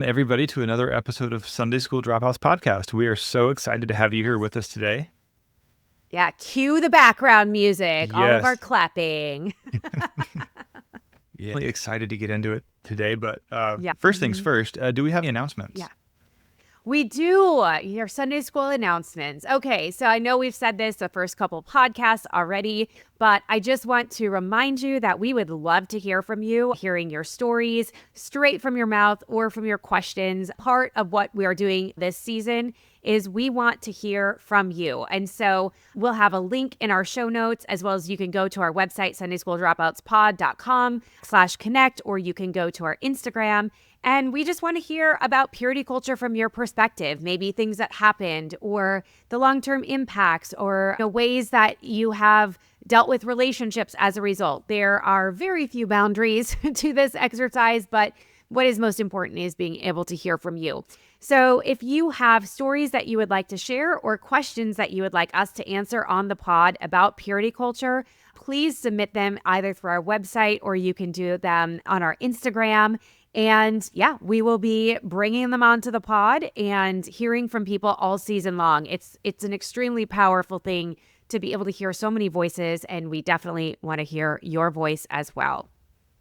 Everybody to another episode of Sunday School Dropouts podcast. We are so excited to have you here with us today. Yeah, cue the background music, all of our Yes. clapping. Yeah. Really excited to get into it today, but Yeah. first things first, do we have any announcements? Yeah. We do. Your Sunday school announcements. Okay, so I know we've said this the first couple podcasts already, but I just want to remind you that we would love to hear from you, hearing your stories straight from your mouth or from your questions. Part of what we are doing this season is we want to hear from you. And so we'll have a link in our show notes, as well as you can go to our website, sundayschooldropoutspod.com/connect, or you can go to our Instagram. And we just want to hear about purity culture from your perspective, maybe things that happened or the long-term impacts or ways that you have dealt with relationships as a result. There are very few boundaries to this exercise, but what is most important is being able to hear from you. So if you have stories that you would like to share or questions that you would like us to answer on the pod about purity culture, please submit them either through our website or you can do them on our Instagram. And yeah, we will be bringing them onto the pod and hearing from people all season long. It's an extremely powerful thing to be able to hear so many voices, and we definitely want to hear your voice as well.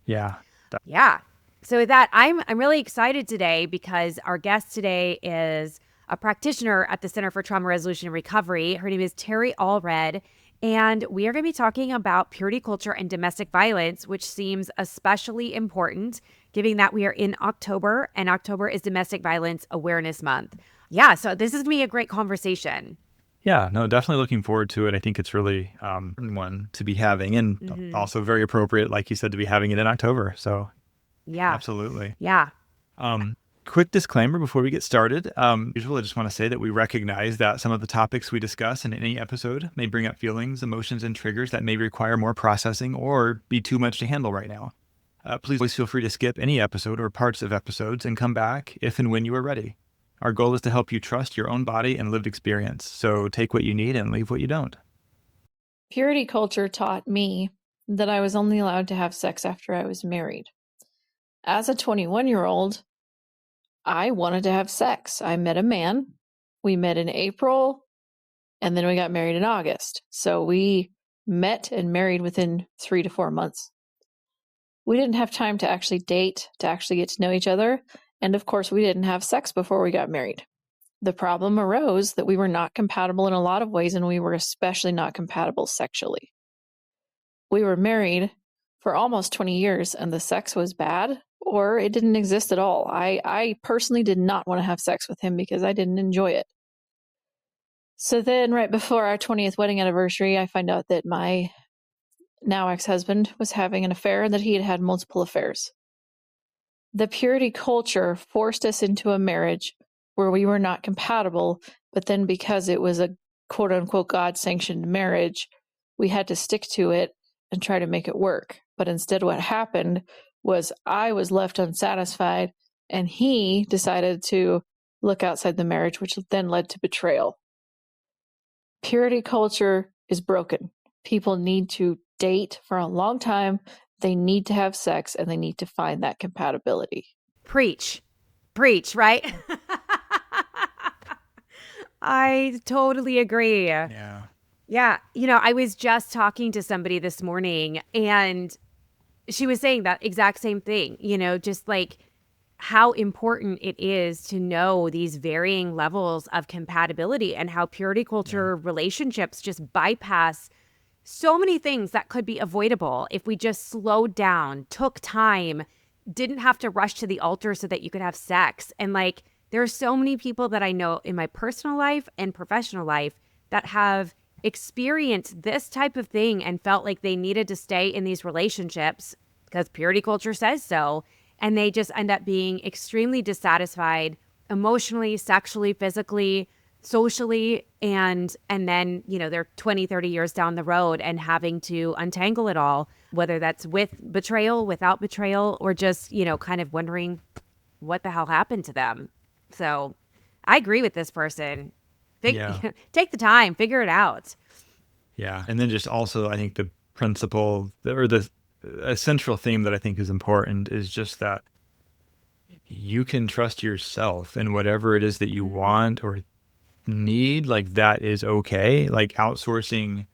Yeah. Yeah. So with that, I'm really excited today because our guest today is a practitioner at the Center for Trauma Resolution and Recovery. Her name is Terri Allred, and we are going to be talking about purity culture and domestic violence, which seems especially important given that we are in October, and October is Domestic Violence Awareness Month. Yeah, so this is going to be a great conversation. Yeah, no, definitely looking forward to it. I think it's really one to be having and also very appropriate, like you said, to be having it in October. So Yeah. absolutely. Yeah. Quick disclaimer before we get started. Usually I just want to say that we recognize that some of the topics we discuss in any episode may bring up feelings, emotions, and triggers that may require more processing or be too much to handle right now. Please always feel free to skip any episode or parts of episodes and come back if and when you are ready. Our goal is to help you trust your own body and lived experience. So take what you need and leave what you don't. Purity culture taught me that I was only allowed to have sex after I was married. As a 21-year-old, I wanted to have sex. I met a man. We met in April, and then we got married in August. So we met and married within 3 to 4 months. We didn't have time to actually date, to actually get to know each other. And of course, we didn't have sex before we got married. The problem arose that we were not compatible in a lot of ways, and we were especially not compatible sexually. We were married for almost 20 years, and the sex was bad, or it didn't exist at all. I personally did not want to have sex with him because I didn't enjoy it. So then, right before our 20th wedding anniversary, I find out that my now ex-husband was having an affair and that he had had multiple affairs. The purity culture forced us into a marriage where we were not compatible, but then because it was a quote-unquote God-sanctioned marriage, we had to stick to it and try to make it work. But instead what happened was I was left unsatisfied, and he decided to look outside the marriage, which then led to betrayal. Purity culture is broken. People need to date for a long time. They need to have sex, and they need to find that compatibility. Preach, right? I totally agree. Yeah. Yeah. I was just talking to somebody this morning, and she was saying that exact same thing, just like how important it is to know these varying levels of compatibility and how purity culture relationships just bypass so many things that could be avoidable if we just slowed down, took time, didn't have to rush to the altar so that you could have sex. And there are so many people that I know in my personal life and professional life that have experienced this type of thing and felt like they needed to stay in these relationships because purity culture says so. And they just end up being extremely dissatisfied emotionally, sexually, physically, socially, and then they're 20, 30 years down the road and having to untangle it all, whether that's with betrayal, without betrayal, or just kind of wondering what the hell happened to them. So I agree with this person. Take the time, figure it out. Yeah. And then just also, I think the principle or the a central theme that I think is important is just that, you can trust yourself and whatever it is that you want or need, like that is okay. Like outsourcing,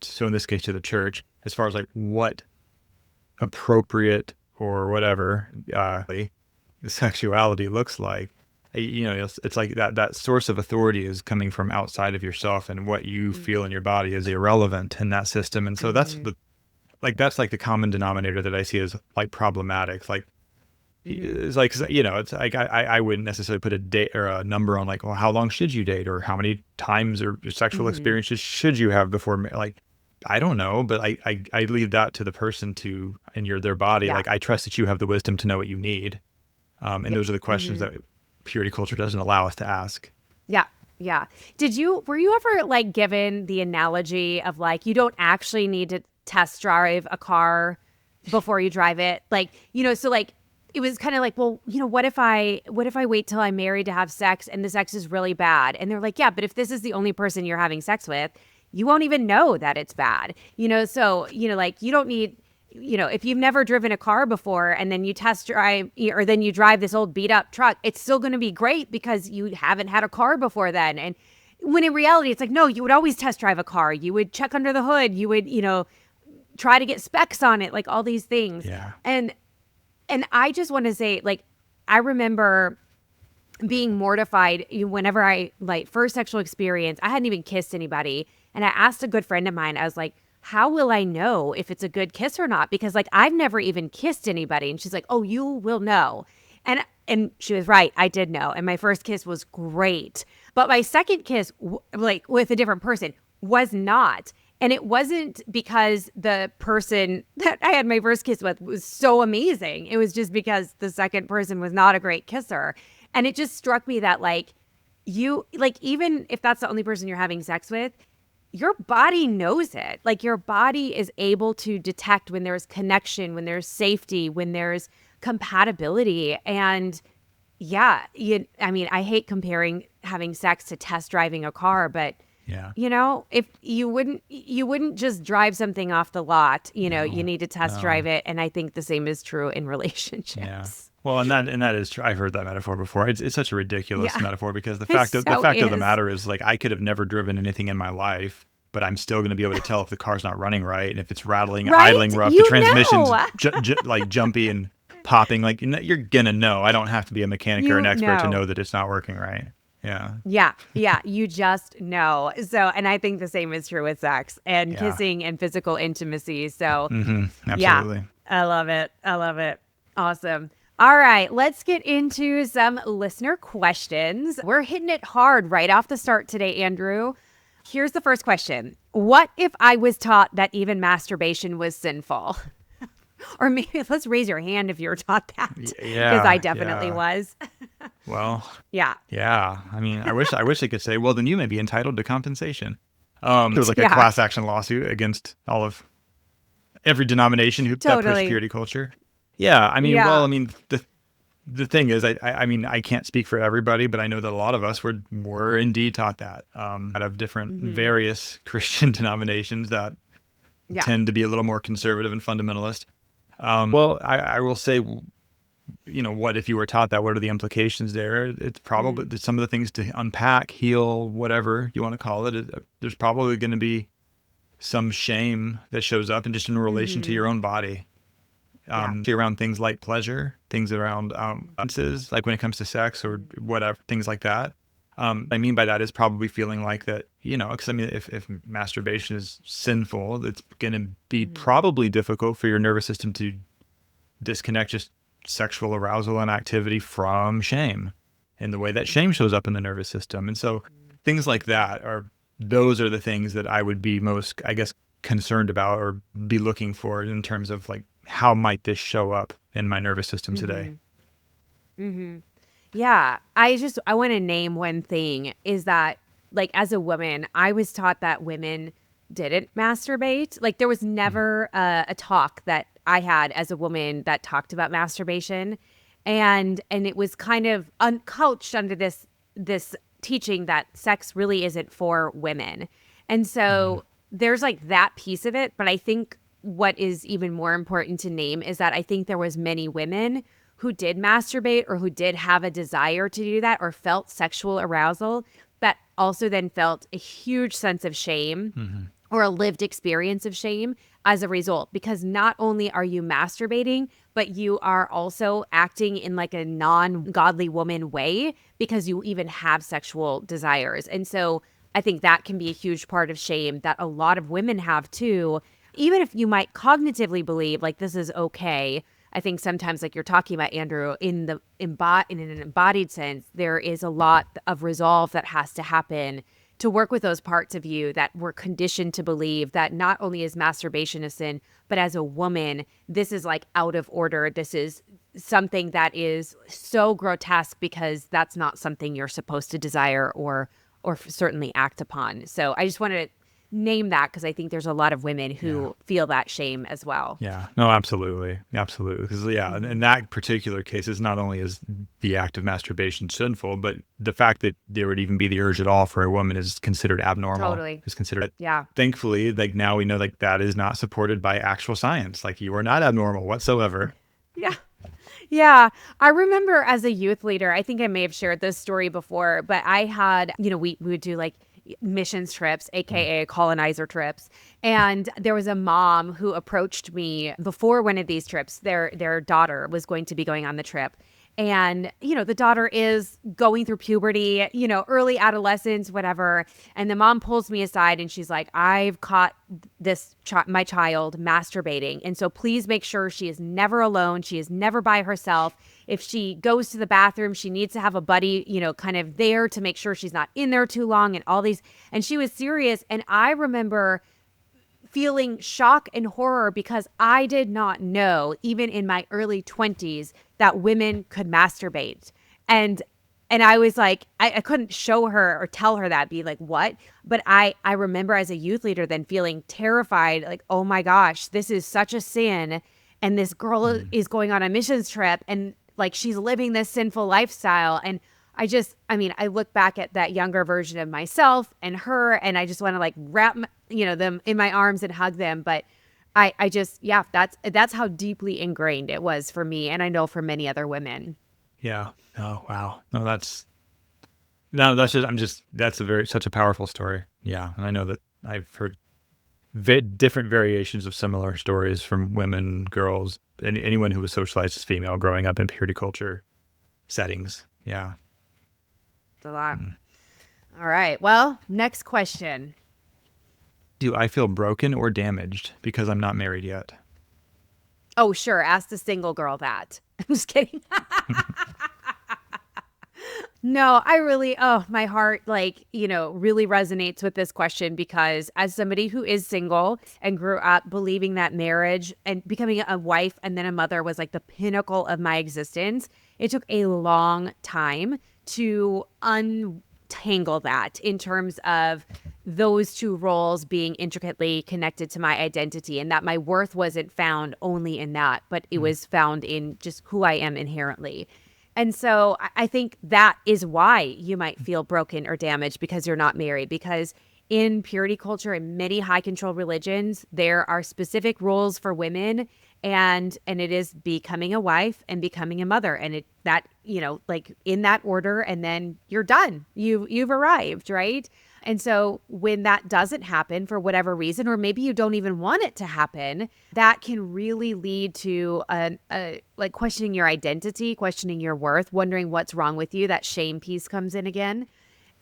so in this case to the church, as far as like what appropriate or whatever sexuality looks like, it's like that source of authority is coming from outside of yourself, and what you feel in your body is irrelevant in that system. And so that's like the common denominator that I see as like problematic. Like it's like, it's like I wouldn't necessarily put a date or a number on like, well, how long should you date, or how many times or sexual experiences should you have before like, I don't know, but I leave that to the person and their body. Yeah. Like, I trust that you have the wisdom to know what you need. And those are the questions that purity culture doesn't allow us to ask. Yeah. Yeah. Were you ever like given the analogy of like, you don't actually need to test drive a car before you drive it? Like, so like, it was kind of like, well, what if I wait till I'm married to have sex and the sex is really bad? And they're like, yeah, but if this is the only person you're having sex with, you won't even know that it's bad, so, like you don't need, if you've never driven a car before and then you test drive or then you drive this old beat up truck, it's still going to be great because you haven't had a car before then. And when in reality, it's like, no, you would always test drive a car. You would check under the hood. You would, try to get specs on it, like all these things. Yeah. And I just want to say, like, I remember being mortified whenever I like first sexual experience. I hadn't even kissed anybody. And I asked a good friend of mine, I was like, how will I know if it's a good kiss or not? Because like, I've never even kissed anybody. And she's like, oh, you will know. And she was right. I did know. And my first kiss was great. But my second kiss, like with a different person, was not. And it wasn't because the person that I had my first kiss with was so amazing. It was just because the second person was not a great kisser. And it just struck me that like, even if that's the only person you're having sex with, your body knows it. Like your body is able to detect when there's connection, when there's safety, when there's compatibility. And yeah, I hate comparing having sex to test driving a car, but Yeah. if you wouldn't just drive something off the lot, you need to test drive it. And I think the same is true in relationships. Yeah. Well, and that is true. I've heard that metaphor before. It's such a ridiculous metaphor because the It fact of the is. matter is, like, I could have never driven anything in my life, but I'm still going to be able to tell if the car's not running right, and if it's rattling, Right? idling rough, the You transmission's know. like jumpy and popping. Like, you're gonna know. I don't have to be a mechanic or an expert to know that it's not working right. Yeah. Yeah. You just know. So, and I think the same is true with sex and kissing and physical intimacy. So, Absolutely. I love it. Awesome. All right, let's get into some listener questions. We're hitting it hard right off the start today, Andrew. Here's the first question. What if I was taught that even masturbation was sinful? Or maybe let's raise your hand if you were taught that. Yeah. Because I definitely was. Well. Yeah. Yeah. I mean, I wish I could say, well, then you may be entitled to compensation. There was like a class action lawsuit against every denomination that pushed purity culture. Yeah. I mean, well, I mean, the thing is, I mean, I can't speak for everybody, but I know that a lot of us were indeed taught that out of different various Christian denominations that tend to be a little more conservative and fundamentalist. Well, I will say, what if you were taught that? What are the implications there? It's probably some of the things to unpack, heal, whatever you want to call it. There's probably going to be some shame that shows up and just in relation to your own body. Around things like pleasure, things around like when it comes to sex or whatever, things like that. I mean by that is probably feeling like that, because I mean, if masturbation is sinful, it's going to be probably difficult for your nervous system to disconnect just sexual arousal and activity from shame and the way that shame shows up in the nervous system. And so things like that those are the things that I would be most, I guess, concerned about or be looking for in terms of like, how might this show up in my nervous system today? Yeah. I want to name one thing is that like as a woman, I was taught that women didn't masturbate. Like there was never a talk that I had as a woman that talked about masturbation. And it was kind of uncouched under this teaching that sex really isn't for women. And so there's like that piece of it. But I think what is even more important to name is that I think there was many women who did masturbate or who did have a desire to do that or felt sexual arousal, that also then felt a huge sense of shame or a lived experience of shame as a result, because not only are you masturbating, but you are also acting in like a non-godly woman way because you even have sexual desires. And so I think that can be a huge part of shame that a lot of women have too. Even if you might cognitively believe like this is okay, I think sometimes, like you're talking about, Andrew, in an embodied sense, there is a lot of resolve that has to happen to work with those parts of you that were conditioned to believe that not only is masturbation a sin, but as a woman, this is like out of order. This is something that is so grotesque because that's not something you're supposed to desire or certainly act upon. So I just wanted to name that because I think there's a lot of women who feel that shame as well. Yeah, no, absolutely. Absolutely. Because, in that particular case, it's not only is the act of masturbation sinful, but the fact that there would even be the urge at all for a woman is considered abnormal. Totally. Is considered. Yeah. Thankfully, like now we know like that is not supported by actual science. Like you are not abnormal whatsoever. Yeah. Yeah. I remember as a youth leader, I think I may have shared this story before, but I had, we would do like missions trips, aka colonizer trips. And there was a mom who approached me before one of these trips. Their daughter was going to be going on the trip. And, the daughter is going through puberty, early adolescence, whatever. And the mom pulls me aside and she's like, I've caught my child masturbating. And so please make sure she is never alone. She is never by herself. If she goes to the bathroom, she needs to have a buddy, kind of there to make sure she's not in there too long and all these. And she was serious. And I remember feeling shock and horror because I did not know, even in my early 20s, that women could masturbate. And I was like, I couldn't show her or tell her that, be like, what? But I remember as a youth leader then feeling terrified, like, oh my gosh, this is such a sin. And this girl is going on a missions trip and like she's living this sinful lifestyle. And I look back at that younger version of myself and her, and I just want to like wrap, them in my arms and hug them. But that's how deeply ingrained it was for me. And I know for many other women. Yeah. Oh, wow. No, that's such a powerful story. Yeah. And I know that I've heard different variations of similar stories from women, girls, and anyone who was socialized as female growing up in purity culture settings. Yeah. It's a lot. All right. Well, next question. Do I feel broken or damaged because I'm not married yet? Oh, sure. Ask the single girl that. I'm just kidding. No, I really, my heart, really resonates with this question because as somebody who is single and grew up believing that marriage and becoming a wife and then a mother was like the pinnacle of my existence, it took a long time to untangle that in terms of those two roles being intricately connected to my identity, and that my worth wasn't found only in that, but it was found in just who I am inherently. And so I think that is why you might feel broken or damaged because you're not married, because in purity culture and many high control religions, there are specific roles for women, and it is becoming a wife and becoming a mother, and in that order, and then you're done. You've arrived, right? And so when that doesn't happen for whatever reason, or maybe you don't even want it to happen, that can really lead to like questioning your identity, questioning your worth, wondering what's wrong with you. That shame piece comes in again.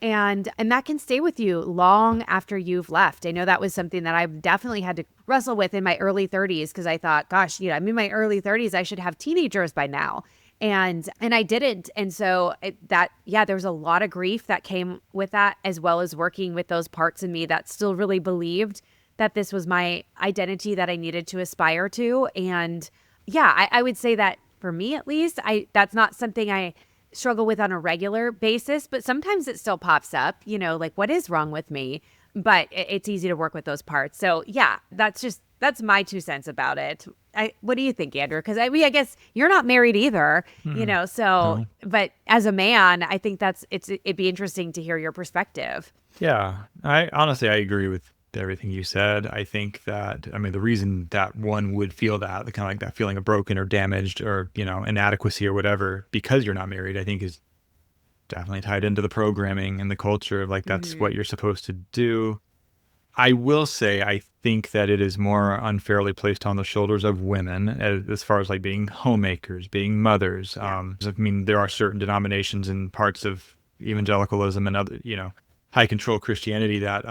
And that can stay with you long after you've left. I know that was something that I've definitely had to wrestle with in my early 30s because I thought, gosh, I'm in my early 30s. I should have teenagers by now. And I didn't. And so there was a lot of grief that came with that, as well as working with those parts of me that still really believed that this was my identity that I needed to aspire to. And I would say that for me, at least, that's not something I struggle with on a regular basis, but sometimes it still pops up, like what is wrong with me? But it's easy to work with those parts. So that's my 2 cents about it. What do you think, Andrew? Because I guess you're not married either, so, but as a man, I think it'd be interesting to hear your perspective. Yeah, I agree with everything you said. I think that, I mean, the reason that one would feel that, the kind of like that feeling of broken or damaged or, inadequacy or whatever, because you're not married, I think is definitely tied into the programming and the culture of like, that's what you're supposed to do. I will say, I think that it is more unfairly placed on the shoulders of women as far as like being homemakers, being mothers. I mean, there are certain denominations and parts of evangelicalism and other, high control Christianity that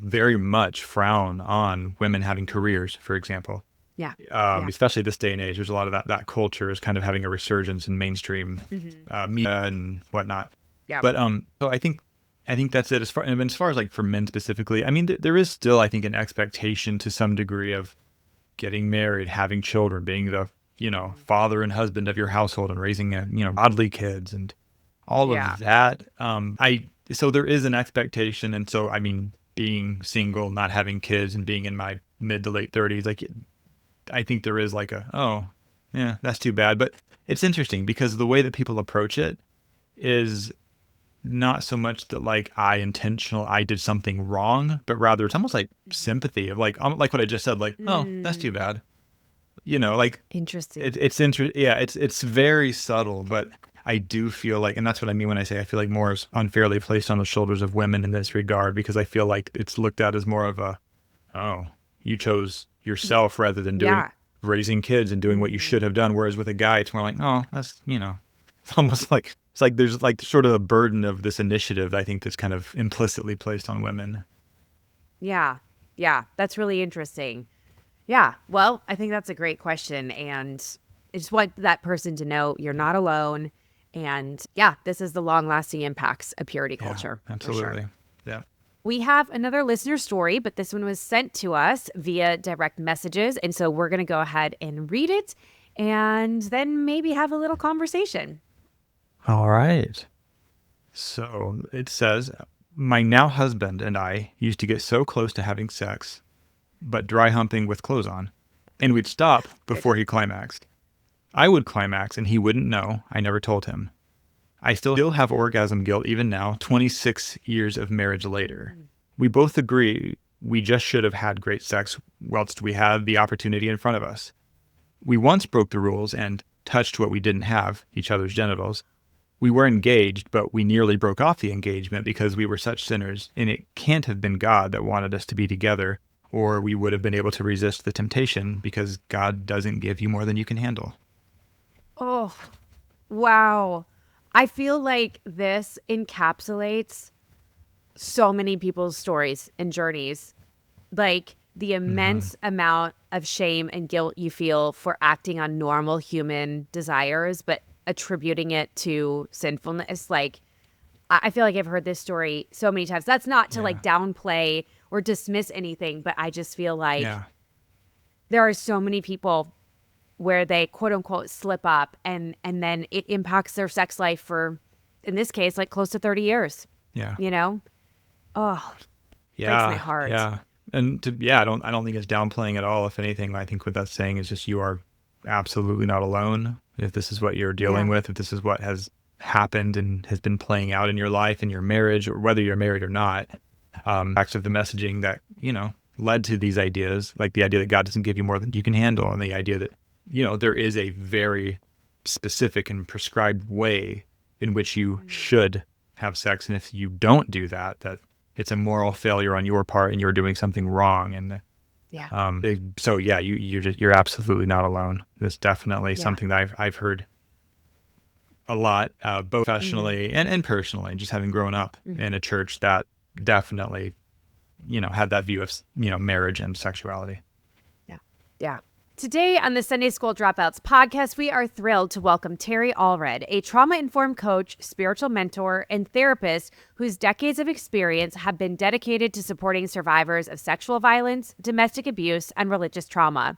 very much frown on women having careers, for example. Yeah. Especially this day and age, there's a lot of that culture is kind of having a resurgence in mainstream media and whatnot. Yeah. But so I think that's it. As far as like for men specifically, I mean, there is still, I think, an expectation to some degree of getting married, having children, being the father and husband of your household, and raising godly kids and all of that. So there is an expectation, and so I mean, being single, not having kids, and being in my mid to late 30s, like I think there is like that's too bad. But it's interesting because the way that people approach it is not so much that like I did something wrong, but rather it's almost like sympathy of like what I just said, like, oh, that's too bad. Like Interesting. It's very subtle, but I do feel like, and that's what I mean when I say I feel like more is unfairly placed on the shoulders of women in this regard, because I feel like it's looked at as more of a, oh, you chose yourself rather than raising kids and doing what you should have done. Whereas with a guy, it's more like, oh, that's, it's almost like, it's like there's like sort of a burden of this initiative, I think, that's kind of implicitly placed on women. Yeah. That's really interesting. Yeah. Well, I think that's a great question. And I just want that person to know you're not alone. And this is the long-lasting impacts of purity culture. Absolutely. Sure. Yeah. We have another listener story, but this one was sent to us via direct messages. And so we're going to go ahead and read it and then maybe have a little conversation. All right. So it says, my now husband and I used to get so close to having sex, but dry humping with clothes on, and we'd stop before he climaxed. I would climax and he wouldn't know. I never told him. I still have orgasm guilt even now, 26 years of marriage later. We both agree we just should have had great sex whilst we had the opportunity in front of us. We once broke the rules and touched what we didn't have, each other's genitals. We were engaged, but we nearly broke off the engagement because we were such sinners, and it can't have been God that wanted us to be together, or we would have been able to resist the temptation because God doesn't give you more than you can handle. Oh, wow. I feel like this encapsulates so many people's stories and journeys. Like the immense amount of shame and guilt you feel for acting on normal human desires, but attributing it to sinfulness. Like, I feel like I've heard this story so many times. That's not to like downplay or dismiss anything, but I just feel like there are so many people where they quote unquote slip up and then it impacts their sex life for, in this case, like close to 30 years. Yeah. Oh, breaks my heart. Yeah. And I don't think it's downplaying at all. If anything, I think what that's saying is just you are absolutely not alone. If this is what you're dealing with, if this is what has happened and has been playing out in your life, in your marriage, or whether you're married or not, acts of the messaging that, led to these ideas, like the idea that God doesn't give you more than you can handle, and the idea that, there is a very specific and prescribed way in which you should have sex. And if you don't do that, that it's a moral failure on your part and you're doing something wrong. And you're absolutely not alone. It's definitely something that I've heard a lot, both professionally and personally, just having grown up in a church that definitely, had that view of, marriage and sexuality. Yeah. Today on the Sunday School Dropouts podcast, we are thrilled to welcome Terri Allred, a trauma-informed coach, spiritual mentor, and therapist whose decades of experience have been dedicated to supporting survivors of sexual violence, domestic abuse, and religious trauma.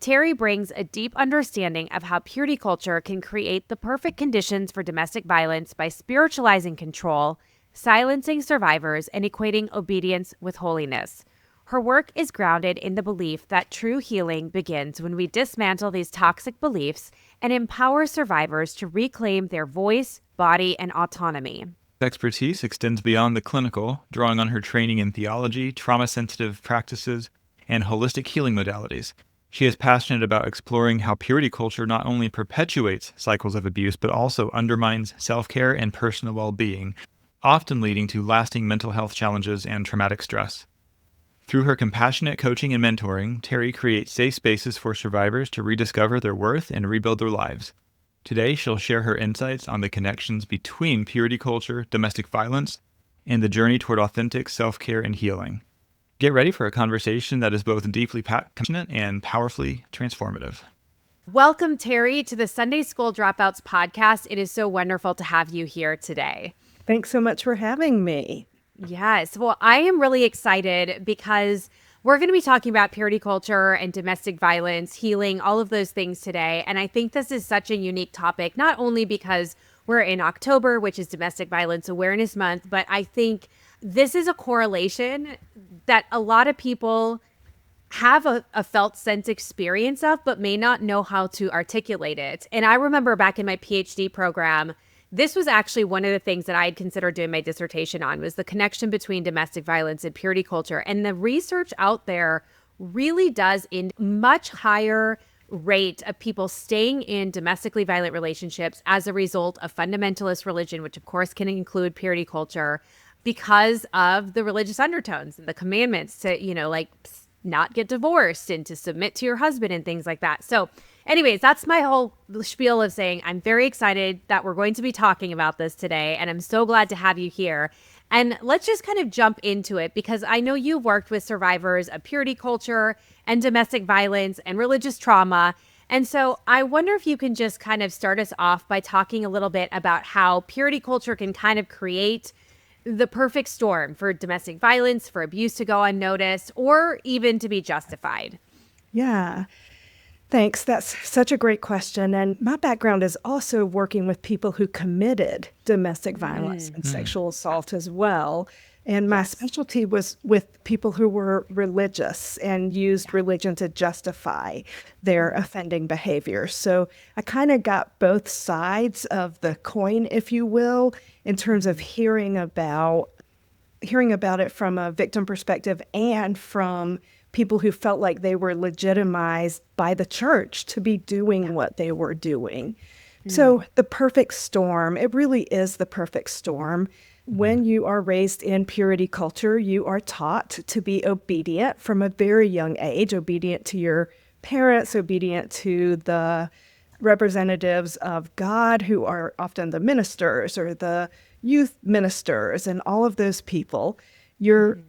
Terri brings a deep understanding of how purity culture can create the perfect conditions for domestic violence by spiritualizing control, silencing survivors, and equating obedience with holiness. Her work is grounded in the belief that true healing begins when we dismantle these toxic beliefs and empower survivors to reclaim their voice, body, and autonomy. expertise extends beyond the clinical, drawing on her training in theology, trauma-sensitive practices, and holistic healing modalities. She is passionate about exploring how purity culture not only perpetuates cycles of abuse, but also undermines self-care and personal well-being, often leading to lasting mental health challenges and traumatic stress. Through her compassionate coaching and mentoring, Terri creates safe spaces for survivors to rediscover their worth and rebuild their lives. Today, she'll share her insights on the connections between purity culture, domestic violence, and the journey toward authentic self-care and healing. Get ready for a conversation that is both deeply passionate and powerfully transformative. Welcome, Terri, to the Sunday School Dropouts podcast. It is so wonderful to have you here today. Thanks so much for having me. Yes. Well, I am really excited because we're going to be talking about purity culture and domestic violence, healing, all of those things today. And I think this is such a unique topic, not only because we're in October, which is Domestic Violence Awareness Month, but I think this is a correlation that a lot of people have a felt sense experience of, but may not know how to articulate it. And I remember back in my PhD program, this was actually one of the things that I had considered doing my dissertation on, was the connection between domestic violence and purity culture. And the research out there really does in much higher rate of people staying in domestically violent relationships as a result of fundamentalist religion, which of course can include purity culture, because of the religious undertones and the commandments to, like not get divorced and to submit to your husband and things like that. So anyways, that's my whole spiel of saying I'm very excited that we're going to be talking about this today. And I'm so glad to have you here. And let's just kind of jump into it, because I know you've worked with survivors of purity culture and domestic violence and religious trauma. And so I wonder if you can just kind of start us off by talking a little bit about how purity culture can kind of create the perfect storm for domestic violence, for abuse to go unnoticed, or even to be justified. Yeah, thanks. That's such a great question. And my background is also working with people who committed domestic violence and sexual assault as well. And my specialty was with people who were religious and used religion to justify their offending behavior. So I kind of got both sides of the coin, if you will, in terms of hearing about it from a victim perspective and from people who felt like they were legitimized by the church to be doing what they were doing. So the perfect storm, it really is the perfect storm. When you are raised in purity culture, you are taught to be obedient from a very young age, obedient to your parents, obedient to the representatives of God, who are often the ministers or the youth ministers and all of those people. You're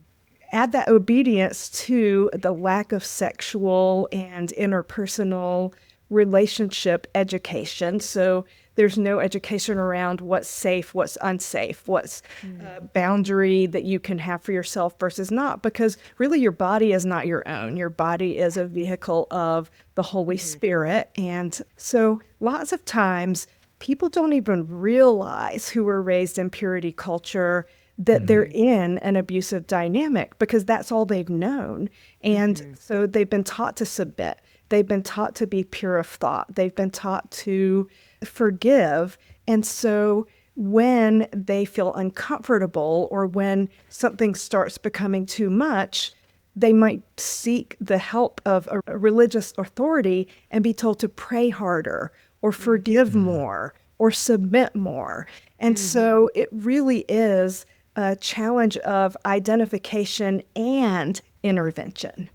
add that obedience to the lack of sexual and interpersonal relationship education. So there's no education around what's safe, what's unsafe, what's a boundary that you can have for yourself versus not, because really your body is not your own. Your body is a vehicle of the Holy Spirit. And so lots of times people don't even realize, who were raised in purity culture, that they're in an abusive dynamic, because that's all they've known. And so they've been taught to submit. They've been taught to be pure of thought. They've been taught to forgive. And so when they feel uncomfortable or when something starts becoming too much, they might seek the help of a religious authority and be told to pray harder or forgive more or submit more. And so it really is a challenge of identification and intervention.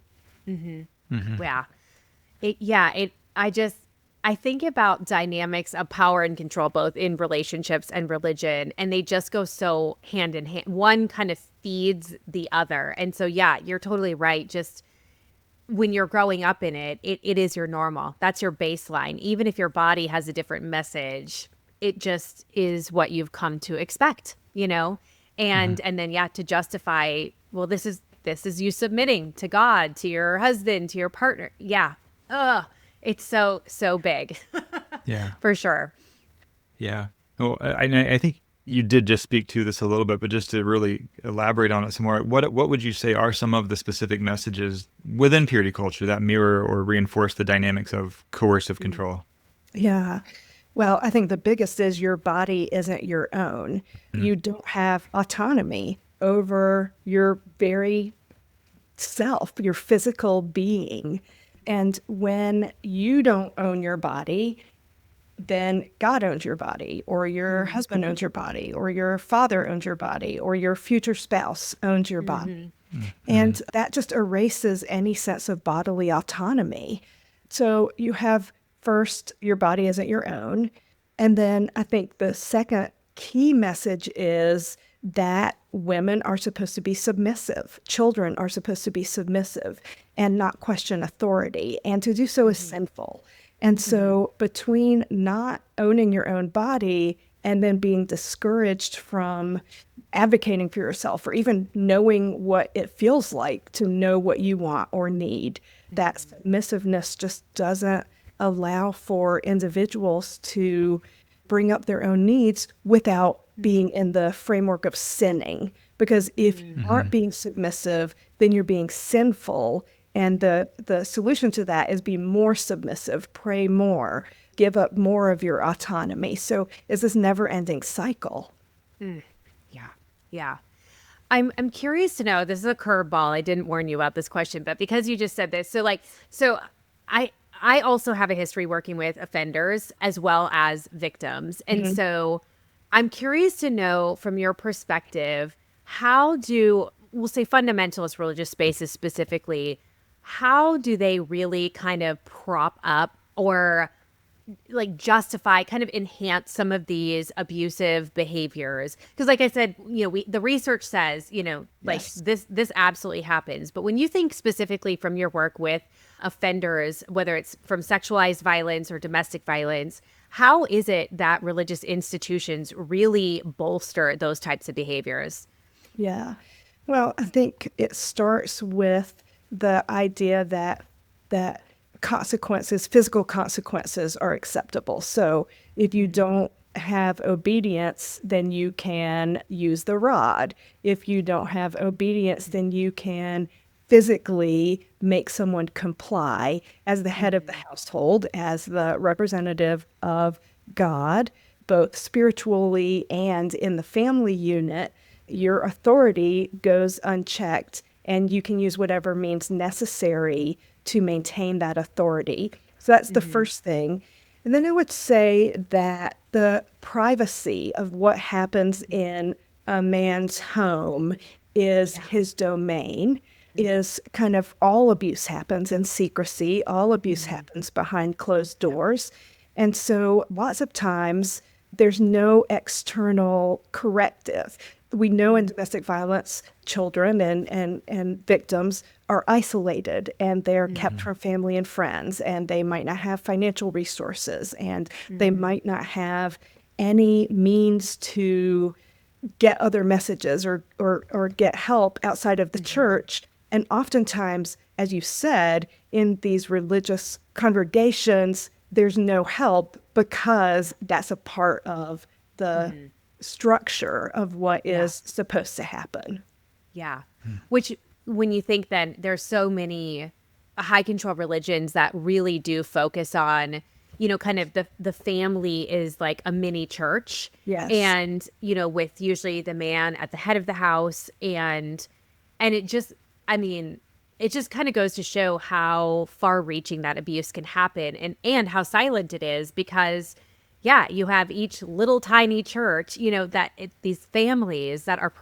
Yeah. I think about dynamics of power and control, both in relationships and religion, and they just go so hand in hand. One kind of feeds the other. And so, yeah, you're totally right. Just when you're growing up in it is your normal. That's your baseline. Even if your body has a different message, it just is what you've come to expect, And then, yeah, to justify, well, this is you submitting to God, to your husband, to your partner. Yeah. It's so big. Yeah. For sure. Yeah. Well, I think you did just speak to this a little bit, but just to really elaborate on it some more, what would you say are some of the specific messages within purity culture that mirror or reinforce the dynamics of coercive control? Yeah. Well, I think the biggest is your body isn't your own. You don't have autonomy over your very self, your physical being. And when you don't own your body, then God owns your body, or your husband owns your body, or your father owns your body, or your future spouse owns your body. And that just erases any sense of bodily autonomy. So you have first, your body isn't your own. And then I think the second key message is that women are supposed to be submissive. Children are supposed to be submissive and not question authority. And to do so is sinful. And so between not owning your own body and then being discouraged from advocating for yourself or even knowing what it feels like to know what you want or need, that submissiveness just doesn't allow for individuals to bring up their own needs without being in the framework of sinning. Because if you aren't being submissive, then you're being sinful. And the solution to that is be more submissive, pray more, give up more of your autonomy. So it's this never-ending cycle. Yeah. Yeah. I'm curious to know, this is a curveball. I didn't warn you about this question, but because you just said this, so I also have a history working with offenders as well as victims. And so I'm curious to know from your perspective, how do, we'll say fundamentalist religious spaces specifically, how do they really kind of prop up or like justify, kind of enhance some of these abusive behaviors? Because like I said, the research says, like this absolutely happens. But when you think specifically from your work with offenders, whether it's from sexualized violence or domestic violence, how is it that religious institutions really bolster those types of behaviors? Yeah. Well, I think it starts with the idea that consequences, physical consequences are acceptable. So if you don't have obedience, then you can use the rod. If you don't have obedience, then you can physically make someone comply as the head of the household, as the representative of God, both spiritually and in the family unit. Your authority goes unchecked, and you can use whatever means necessary to maintain that authority. So that's the first thing. And then I would say that the privacy of what happens in a man's home is his domain, is kind of all abuse happens in secrecy, all abuse happens behind closed doors. And so lots of times there's no external corrective. We know in domestic violence, children and victims are isolated and they're kept from family and friends, and they might not have financial resources, and they might not have any means to get other messages or get help outside of the church. And oftentimes, as you said, in these religious congregations, there's no help because that's a part of the structure of what is supposed to happen. Yeah. Which, when you think then, there's so many high control religions that really do focus on, kind of the family is like a mini church. Yes. And, with usually the man at the head of the house. And it just, it just kind of goes to show how far reaching that abuse can happen, and how silent it is, because you have each little tiny church, these families that are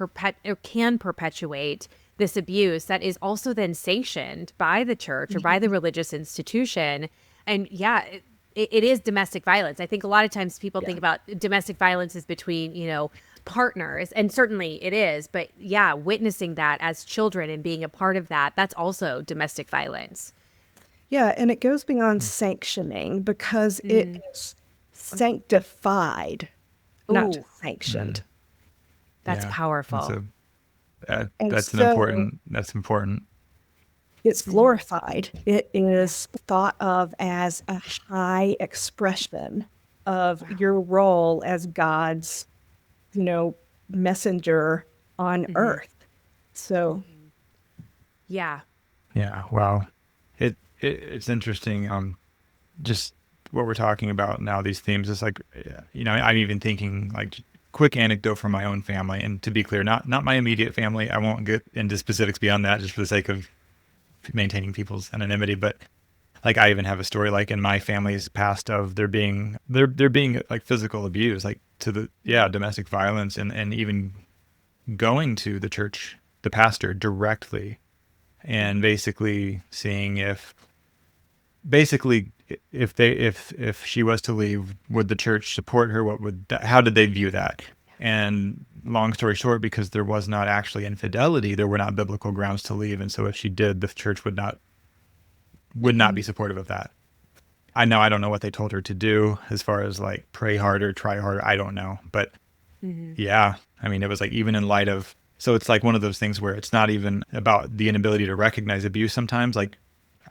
can perpetuate this abuse that is also then sanctioned by the church or by the religious institution. And it is domestic violence. I think a lot of times people think about domestic violence as between, partners, and certainly it is. But witnessing that as children and being a part of that, that's also domestic violence. Yeah, and it goes beyond sanctioning because it is sanctified, not just sanctioned. That's powerful. That's important. It's glorified. It is thought of as a high expression of your role as God's, messenger on earth. So, yeah. Yeah. Wow. It's interesting. Just what we're talking about now, these themes, is like, I'm even thinking like quick anecdote from my own family. And to be clear, not my immediate family. I won't get into specifics beyond that just for the sake of maintaining people's anonymity. But like, I even have a story like in my family's past of there being like physical abuse, like to the, domestic violence, and even going to the church, the pastor directly, and basically seeing if she was to leave, would the church support her? How did they view that? And long story short, because there was not actually infidelity, there were not biblical grounds to leave. And so if she did, the church would not be supportive of that. I don't know what they told her to do as far as like pray harder, try harder. I don't know. But yeah, I mean, it was like, even in light of, so it's like one of those things where it's not even about the inability to recognize abuse sometimes. Like,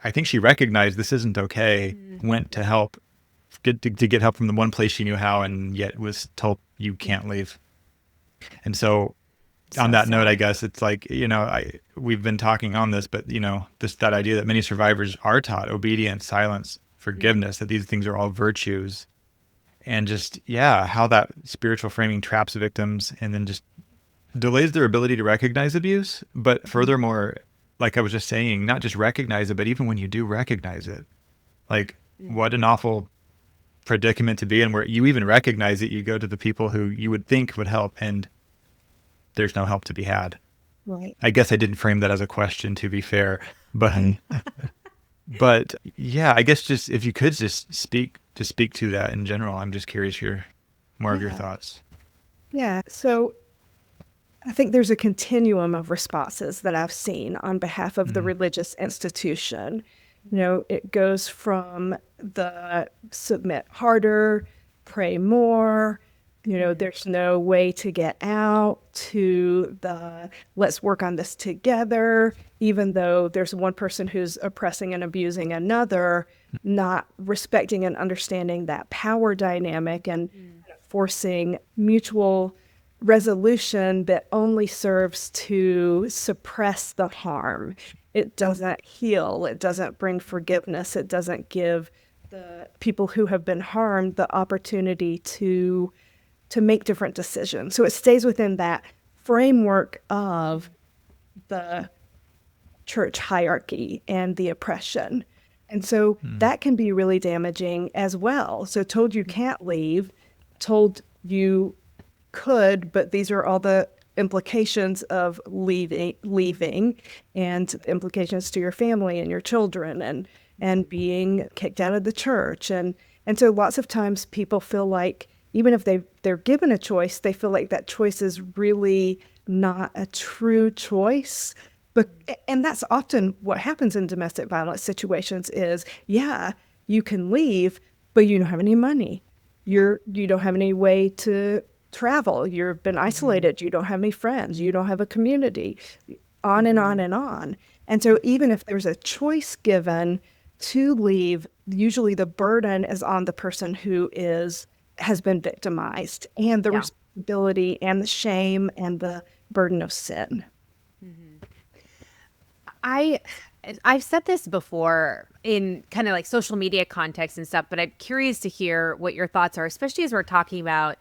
I think she recognized this isn't okay, went to help, to get help from the one place she knew how, and yet was told you can't leave. And so on that note, I guess it's like, we've been talking on this, but that idea that many survivors are taught obedience, silence, forgiveness, that these things are all virtues, and just, how that spiritual framing traps victims and then just delays their ability to recognize abuse. But furthermore, like I was just saying, not just recognize it, but even when you do recognize it, like what an awful predicament to be in, where you even recognize it, you go to the people who you would think would help, and there's no help to be had. Right. I guess I didn't frame that as a question, to be fair, but but yeah, I guess just if you could just speak to that in general. I'm just curious more of your thoughts. Yeah. So I think there's a continuum of responses that I've seen on behalf of the religious institution. It goes from the submit harder, pray more, there's no way to get out, to the let's work on this together, even though there's one person who's oppressing and abusing another, not respecting and understanding that power dynamic and forcing mutual resolution that only serves to suppress the harm. It doesn't heal. It doesn't bring forgiveness. It doesn't give the people who have been harmed the opportunity to make different decisions. So it stays within that framework of the church hierarchy and the oppression. And so that can be really damaging as well. So told you can't leave, told you could, but these are all the implications of leaving and implications to your family and your children and being kicked out of the church. And so lots of times people feel like, even if they're given a choice, they feel like that choice is really not a true choice. And that's often what happens in domestic violence situations is, you can leave, but you don't have any money. You don't have any way to travel. You've been isolated. You don't have any friends. You don't have a community, on and on and on. And so even if there's a choice given to leave, usually the burden is on the person who has been victimized, and the responsibility and the shame and the burden of sin. I've said this before in kind of like social media context and stuff, but I'm curious to hear what your thoughts are, especially as we're talking about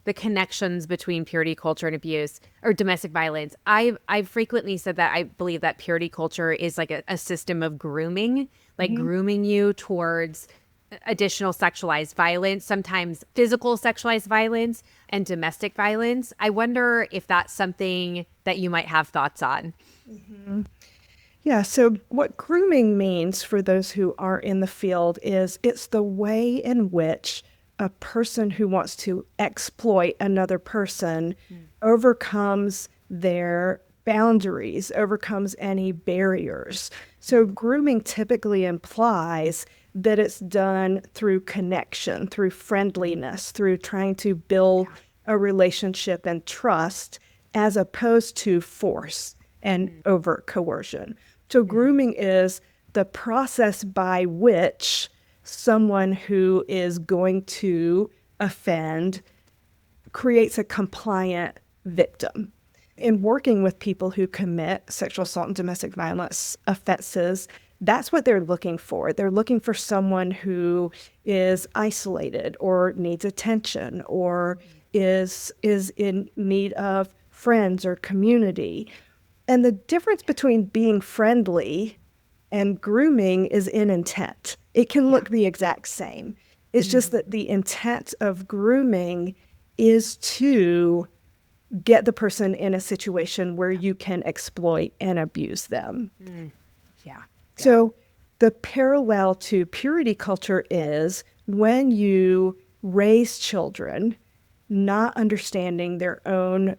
the connections between purity culture and abuse or domestic violence. I've frequently said that I believe that purity culture is like a system of grooming, like grooming you towards additional sexualized violence, sometimes physical sexualized violence and domestic violence. I wonder if that's something that you might have thoughts on. Yeah, so what grooming means for those who are in the field is it's the way in which a person who wants to exploit another person overcomes their boundaries, overcomes any barriers. So grooming typically implies that it's done through connection, through friendliness, through trying to build a relationship and trust, as opposed to force and overt coercion. So grooming is the process by which someone who is going to offend creates a compliant victim. In working with people who commit sexual assault and domestic violence offenses, that's what they're looking for. They're looking for someone who is isolated or needs attention or is in need of friends or community. And the difference between being friendly and grooming is in intent. It can look the exact same. It's just that the intent of grooming is to get the person in a situation where you can exploit and abuse them. Yeah. So the parallel to purity culture is when you raise children not understanding their own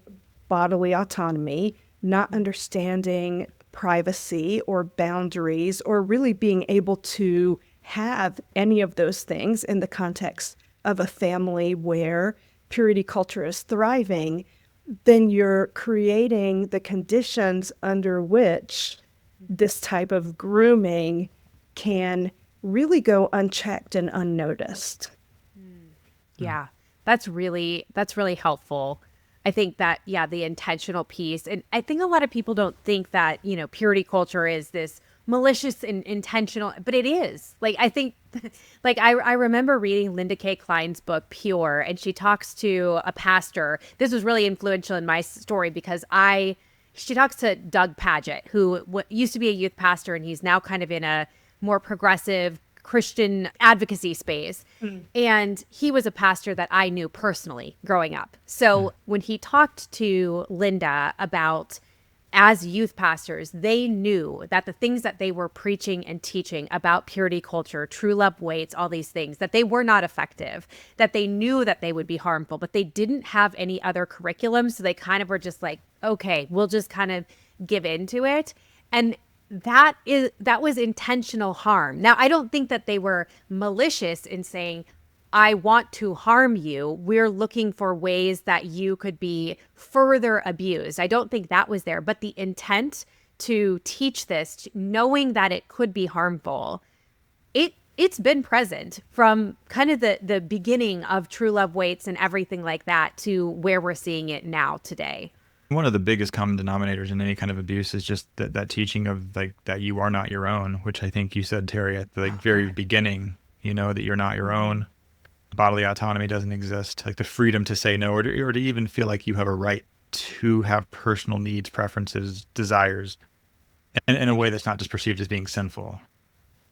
bodily autonomy, not understanding privacy or boundaries, or really being able to have any of those things in the context of a family where purity culture is thriving, then you're creating the conditions under which this type of grooming can really go unchecked and unnoticed. Yeah. That's really helpful. I think that, the intentional piece. And I think a lot of people don't think that, purity culture is this malicious and intentional, but it is. Like, I think, like, I remember reading Linda K. Klein's book, Pure, and she talks to a pastor. This was really influential in my story because she talks to Doug Paget, who used to be a youth pastor, and he's now kind of in a more progressive Christian advocacy space. And he was a pastor that I knew personally growing up. So when he talked to Linda about, as youth pastors, they knew that the things that they were preaching and teaching about purity culture, true love waits, all these things, that they were not effective, that they knew that they would be harmful, but they didn't have any other curriculum. So they kind of were just like, okay, we'll just kind of give into it. And that was intentional harm. Now, I don't think that they were malicious in saying, I want to harm you. We're looking for ways that you could be further abused. I don't think that was there, but the intent to teach this, knowing that it could be harmful, it's been present from kind of the beginning of True Love Waits and everything like that to where we're seeing it now today. One of the biggest common denominators in any kind of abuse is just that teaching of like that you are not your own, which I think you said, Terri, at the very beginning, that you're not your own. Bodily autonomy doesn't exist. Like the freedom to say no, or to even feel like you have a right to have personal needs, preferences, desires, in a way that's not just perceived as being sinful.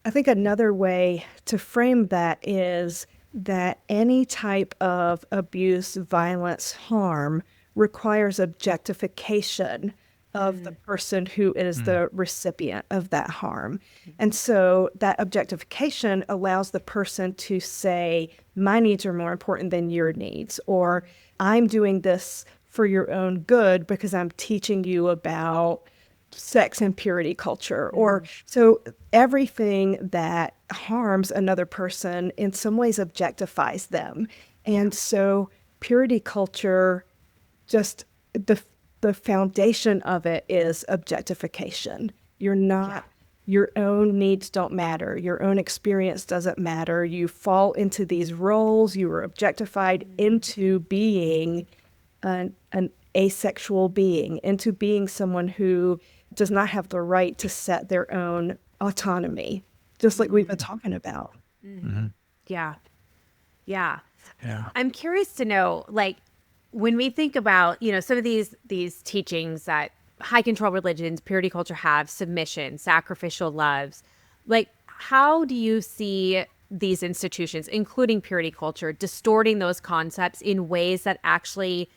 I think another way to frame that is that any type of abuse, violence, harm requires objectification of the person who is the recipient of that harm. And so that objectification allows the person to say, my needs are more important than your needs, or I'm doing this for your own good because I'm teaching you about sex and purity culture. Or so everything that harms another person in some ways objectifies them. And so purity culture, just the foundation of it is objectification. You're not, your own needs don't matter. Your own experience doesn't matter. You fall into these roles. You are objectified into being an asexual being, into being someone who does not have the right to set their own autonomy, just like we've been talking about. Yeah. I'm curious to know, like, when we think about, some of these teachings that high control religions, purity culture have, submission, sacrificial loves, like, how do you see these institutions, including purity culture, distorting those concepts in ways that actually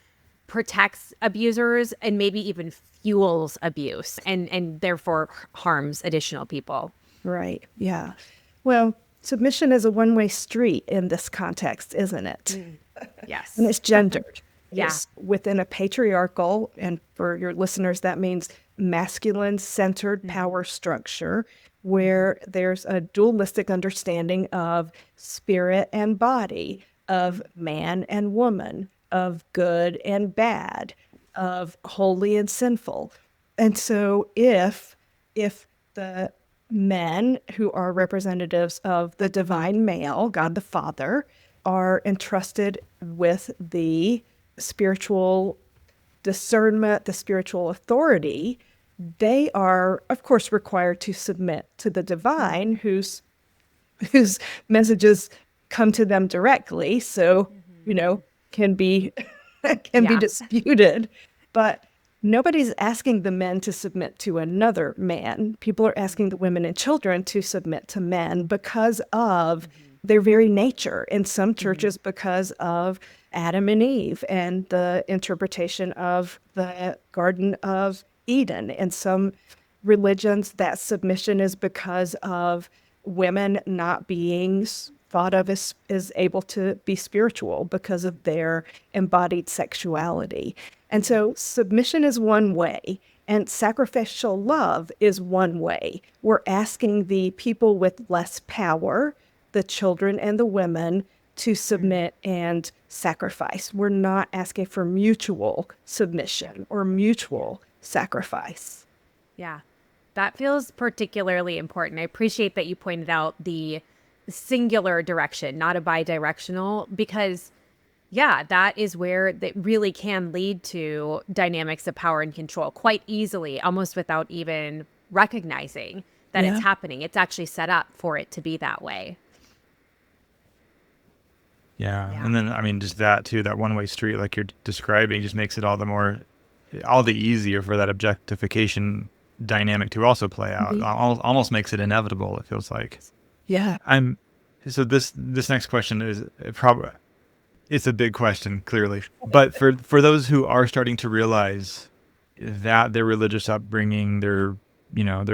protects abusers and maybe even fuels abuse and therefore harms additional people? Right. Yeah. Well, submission is a one-way street in this context, isn't it? Yes. And it's gendered. Yeah. It's within a patriarchal, and for your listeners, that means masculine-centered power structure where there's a dualistic understanding of spirit and body, of man and woman, of good and bad, of holy and sinful. And so if the men who are representatives of the divine male, God the Father, are entrusted with the spiritual discernment, the spiritual authority they are, of course, required to submit to the divine, whose messages come to them directly, so can be can be Yeah. disputed. But nobody's asking the men to submit to another man. People are asking the women and children to submit to men because of their very nature. In some churches, because of Adam and Eve and the interpretation of the Garden of Eden. In some religions, that submission is because of women not being thought of as able to be spiritual because of their embodied sexuality. And so submission is one way, and sacrificial love is one way. We're asking the people with less power, the children and the women, to submit and sacrifice. We're not asking for mutual submission or mutual sacrifice. Yeah. That feels particularly important. I appreciate that you pointed out the singular direction, not a bidirectional, because that is where that really can lead to dynamics of power and control quite easily, almost without even recognizing that it's Yeah. happening. It's actually set up for it to be that way. Yeah. Yeah. And then, I mean, just that too, that one-way street, like you're describing, just makes it all the easier for that objectification dynamic to also play out. Almost makes it inevitable, it feels like. Yeah. So this next question is probably, it's a big question, clearly. But for those who are starting to realize that their religious upbringing, their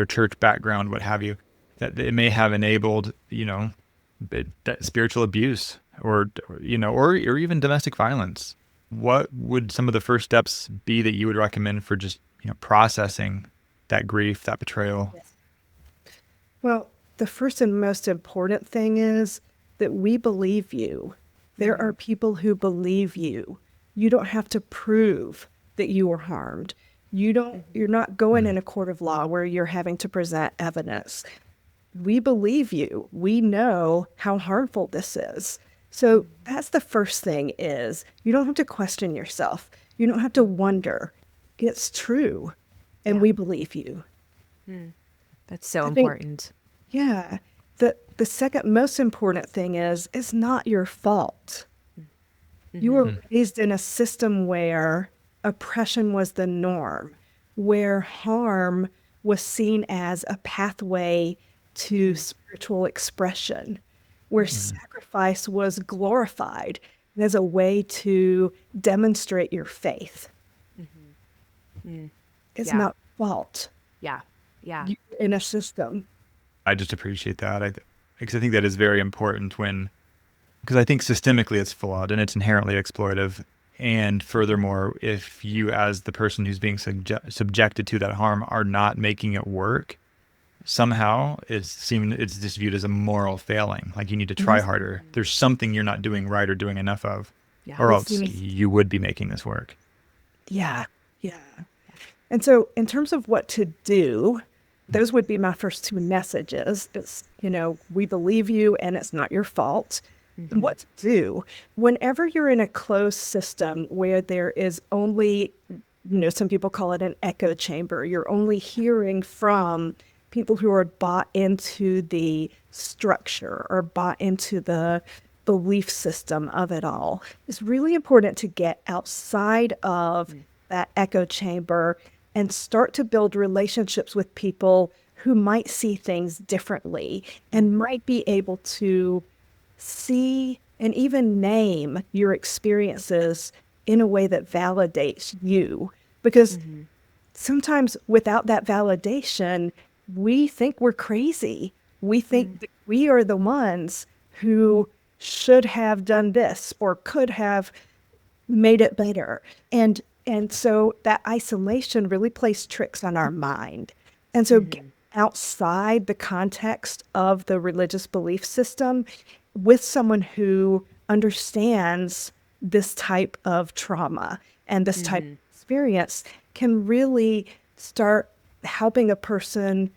church background, what have you, that it may have enabled, that spiritual abuse or even domestic violence, what would some of the first steps be that you would recommend for just, processing that grief, that betrayal? Well, the first and most important thing is that we believe you. There are people who believe you. You don't have to prove that you were harmed. You're not going in a court of law where you're having to present evidence. We believe you. We know how harmful this is. So that's the first thing is you don't have to question yourself. You don't have to wonder. It's true. And we believe you. That's so I think- important. Yeah. The second most important thing is it's not your fault. You were raised in a system where oppression was the norm, where harm was seen as a pathway to spiritual expression, where sacrifice was glorified as a way to demonstrate your faith. It's Yeah. not fault. Yeah. Yeah. You're in a system. I just appreciate that. Because I think that is very important because I think systemically it's flawed and it's inherently exploitive. And furthermore, if you as the person who's being subjected to that harm are not making it work, somehow it's just viewed as a moral failing. Like you need to try harder. There's something you're not doing right or doing enough of, Yeah. or else you would be making this work. Yeah. Yeah. And so in terms of what to do, those would be my first two messages. It's, we believe you and it's not your fault. And what to do whenever you're in a closed system where there is only, some people call it an echo chamber. You're only hearing from people who are bought into the structure or bought into the belief system of it all. It's really important to get outside of that echo chamber and start to build relationships with people who might see things differently and might be able to see and even name your experiences in a way that validates you. Because sometimes without that validation, we think we're crazy. We think that we are the ones who should have done this or could have made it better. And so that isolation really plays tricks on our mind. And so get outside the context of the religious belief system with someone who understands this type of trauma and this type of experience can really start helping a person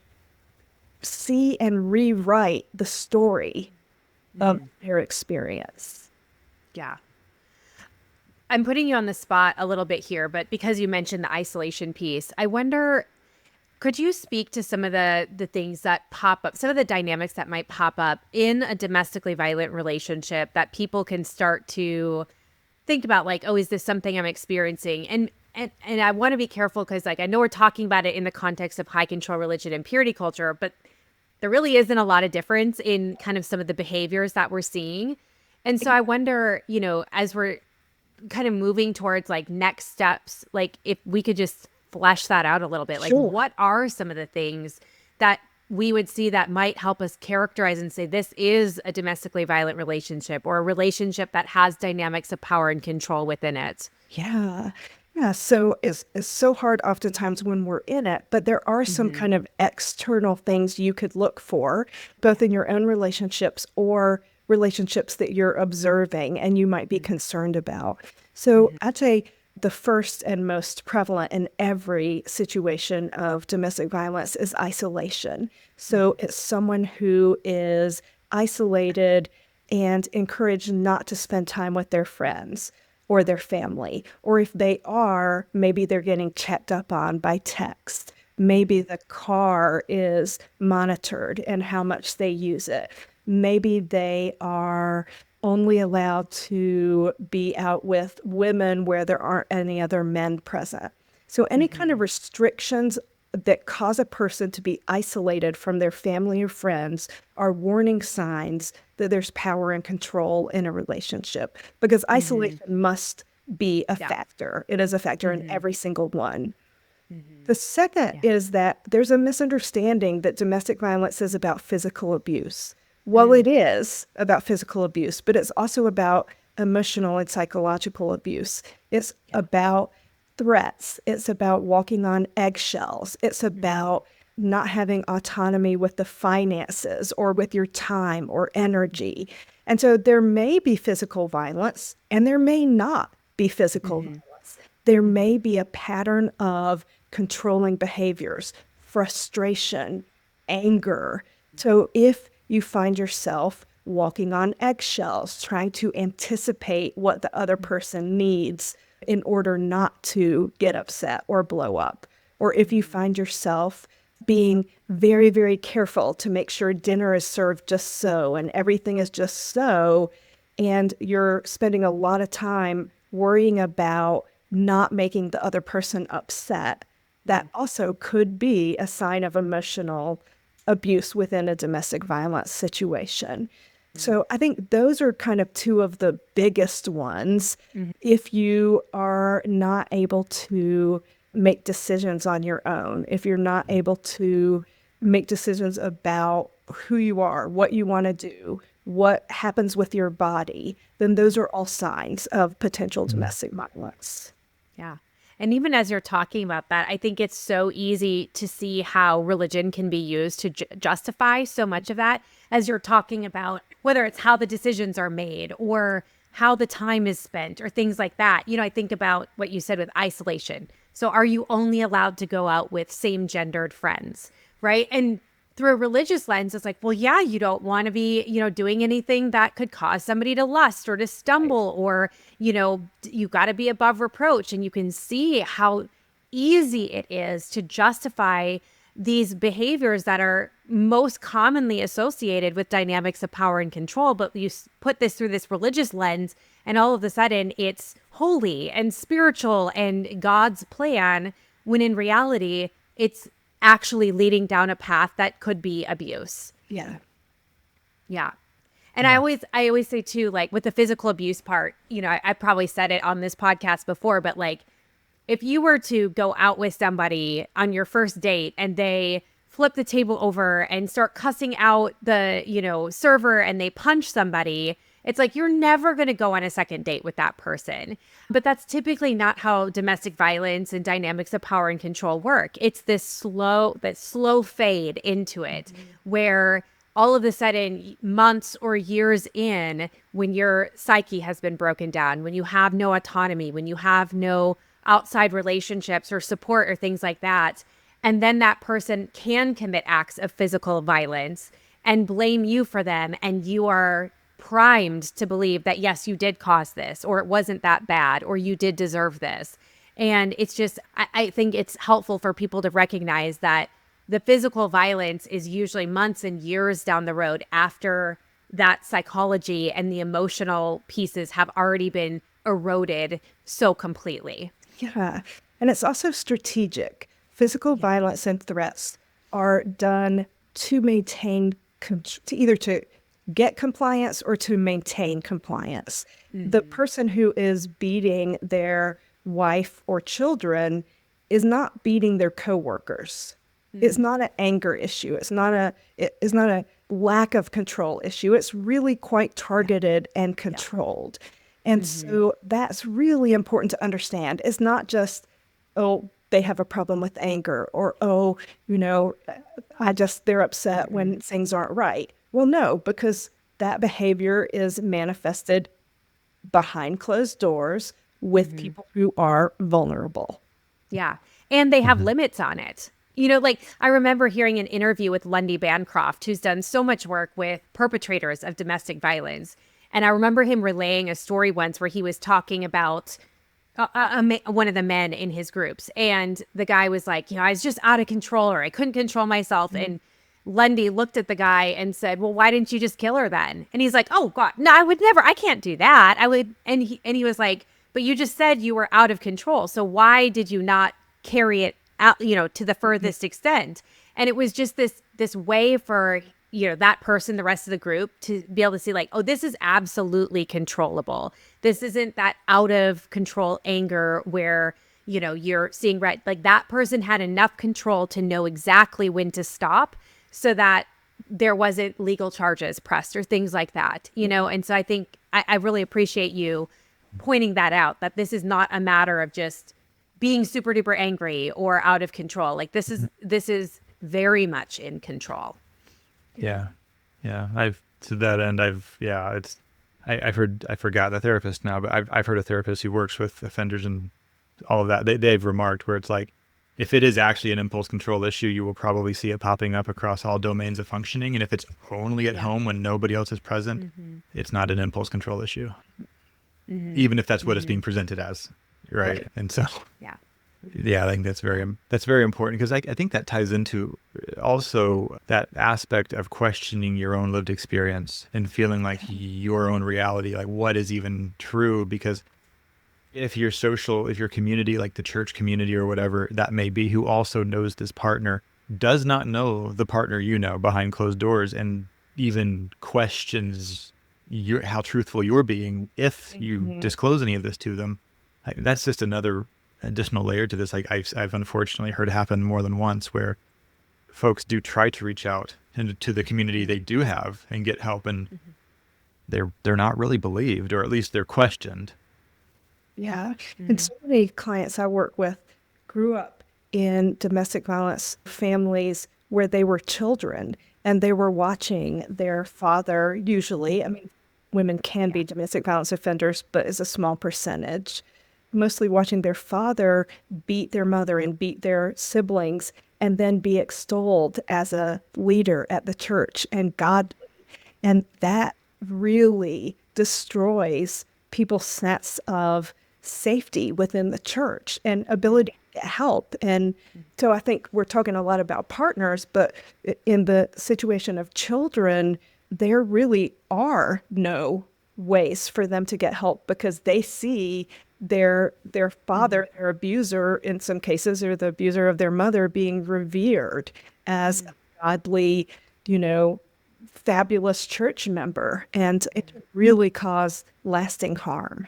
see and rewrite the story of their experience. Yeah. I'm putting you on the spot a little bit here, but because you mentioned the isolation piece, I wonder, Could you speak to some of the things that pop up, some of the dynamics that might pop up in a domestically violent relationship that people can start to think about, like, oh, is this something I'm experiencing? And I want to be careful because, like, I know we're talking about it in the context of high control religion and purity culture, but there really isn't a lot of difference in kind of some of the behaviors that we're seeing. And so I wonder, as we're kind of moving towards like next steps, like if we could just flesh that out a little bit, like Sure. what are some of the things that we would see that might help us characterize and say this is a domestically violent relationship or a relationship that has dynamics of power and control within it? Yeah. Yeah. So it's so hard oftentimes when we're in it, but there are some kind of external things you could look for, both in your own relationships or relationships that you're observing and you might be concerned about. So I'd say the first and most prevalent in every situation of domestic violence is isolation. So it's someone who is isolated and encouraged not to spend time with their friends or their family. Or if they are, maybe they're getting checked up on by text. Maybe the car is monitored and how much they use it. Maybe they are only allowed to be out with women where there aren't any other men present. So any kind of restrictions that cause a person to be isolated from their family or friends are warning signs that there's power and control in a relationship, because isolation must be a factor. It is a factor in every single one. The second is that there's a misunderstanding that domestic violence is about physical abuse. Well, it is about physical abuse, but it's also about emotional and psychological abuse. It's about threats. It's about walking on eggshells. It's about not having autonomy with the finances or with your time or energy. And so there may be physical violence and there may not be physical violence. There may be a pattern of controlling behaviors, frustration, anger. So if you find yourself walking on eggshells, trying to anticipate what the other person needs in order not to get upset or blow up, or if you find yourself being very, very careful to make sure dinner is served just so and everything is just so, and you're spending a lot of time worrying about not making the other person upset, that also could be a sign of emotional abuse within a domestic violence situation. So I think those are kind of two of the biggest ones. If you are not able to make decisions on your own, if you're not able to make decisions about who you are, what you want to do, what happens with your body, then those are all signs of potential domestic violence. Yeah. And even as you're talking about that, I think it's so easy to see how religion can be used to justify so much of that, as you're talking about whether it's how the decisions are made or how the time is spent or things like that. I think about what you said with isolation. So are you only allowed to go out with same gendered friends, right? And through a religious lens, it's like, well, yeah, you don't want to be, doing anything that could cause somebody to lust or to stumble, or, you got to be above reproach. And you can see how easy it is to justify these behaviors that are most commonly associated with dynamics of power and control. But you put this through this religious lens, and all of a sudden it's holy and spiritual and God's plan, when in reality, it's actually leading down a path that could be abuse. Yeah. Yeah. And I always say too, like with the physical abuse part, I probably said it on this podcast before, but like if you were to go out with somebody on your first date and they flip the table over and start cussing out the, server, and they punch somebody, it's like you're never going to go on a second date with that person. But that's typically not how domestic violence and dynamics of power and control work. It's this slow fade into it, where all of a sudden, months or years in, when your psyche has been broken down, when you have no autonomy, when you have no outside relationships or support or things like that, and then that person can commit acts of physical violence and blame you for them, and you are primed to believe that, yes, you did cause this, or it wasn't that bad, or you did deserve this. And it's just, I think it's helpful for people to recognize that the physical violence is usually months and years down the road after that psychology and the emotional pieces have already been eroded so completely. Yeah. And it's also strategic. Physical violence and threats are done to maintain, to either to get compliance or to maintain compliance. The person who is beating their wife or children is not beating their coworkers. It's not an anger issue. It's not a lack of control issue. It's really quite targeted and controlled. And so that's really important to understand. It's not just, oh, they have a problem with anger, or, oh, they're upset when things aren't right. Well, no, because that behavior is manifested behind closed doors with people who are vulnerable. Yeah. And they have limits on it. Like I remember hearing an interview with Lundy Bancroft, who's done so much work with perpetrators of domestic violence. And I remember him relaying a story once where he was talking about one of the men in his groups. And the guy was like, I was just out of control, or I couldn't control myself. And Lundy looked at the guy and said, well, why didn't you just kill her then? And he's like, oh God, no, I would never, I can't do that. I would. And he was like, but you just said you were out of control. So why did you not carry it out, to the furthest extent? And it was just this way for, that person, the rest of the group, to be able to see like, oh, this is absolutely controllable. This isn't that out of control anger where, you're seeing red. Like that person had enough control to know exactly when to stop so that there wasn't legal charges pressed or things like that, And so I think I really appreciate you pointing that out, that this is not a matter of just being super duper angry or out of control. Like this is very much in control. Yeah. To that end, I forgot the therapist now, but I've heard a therapist who works with offenders and all of that. They've remarked where it's like, if it is actually an impulse control issue, you will probably see it popping up across all domains of functioning. And if it's only at home when nobody else is present, it's not an impulse control issue, even if that's what it's being presented as. Right. And so, I think that's very important, because I think that ties into also that aspect of questioning your own lived experience and feeling like your own reality, like what is even true. Because if your community, like the church community or whatever that may be, who also knows this partner, does not know the partner behind closed doors, and even questions how truthful you're being if you disclose any of this to them, that's just another additional layer to this. Like I've unfortunately heard happen more than once, where folks do try to reach out to the community they do have and get help, and they're not really believed, or at least they're questioned. Yeah. And so many clients I work with grew up in domestic violence families where they were children and they were watching their father, usually, women can be domestic violence offenders, but it's a small percentage, mostly watching their father beat their mother and beat their siblings, and then be extolled as a leader at the church and God. And that really destroys people's sense of safety within the church and ability to get help. And so I think we're talking a lot about partners, but in the situation of children, there really are no ways for them to get help, because they see their father, their abuser in some cases, or the abuser of their mother, being revered as a godly, fabulous church member. And it really caused lasting harm.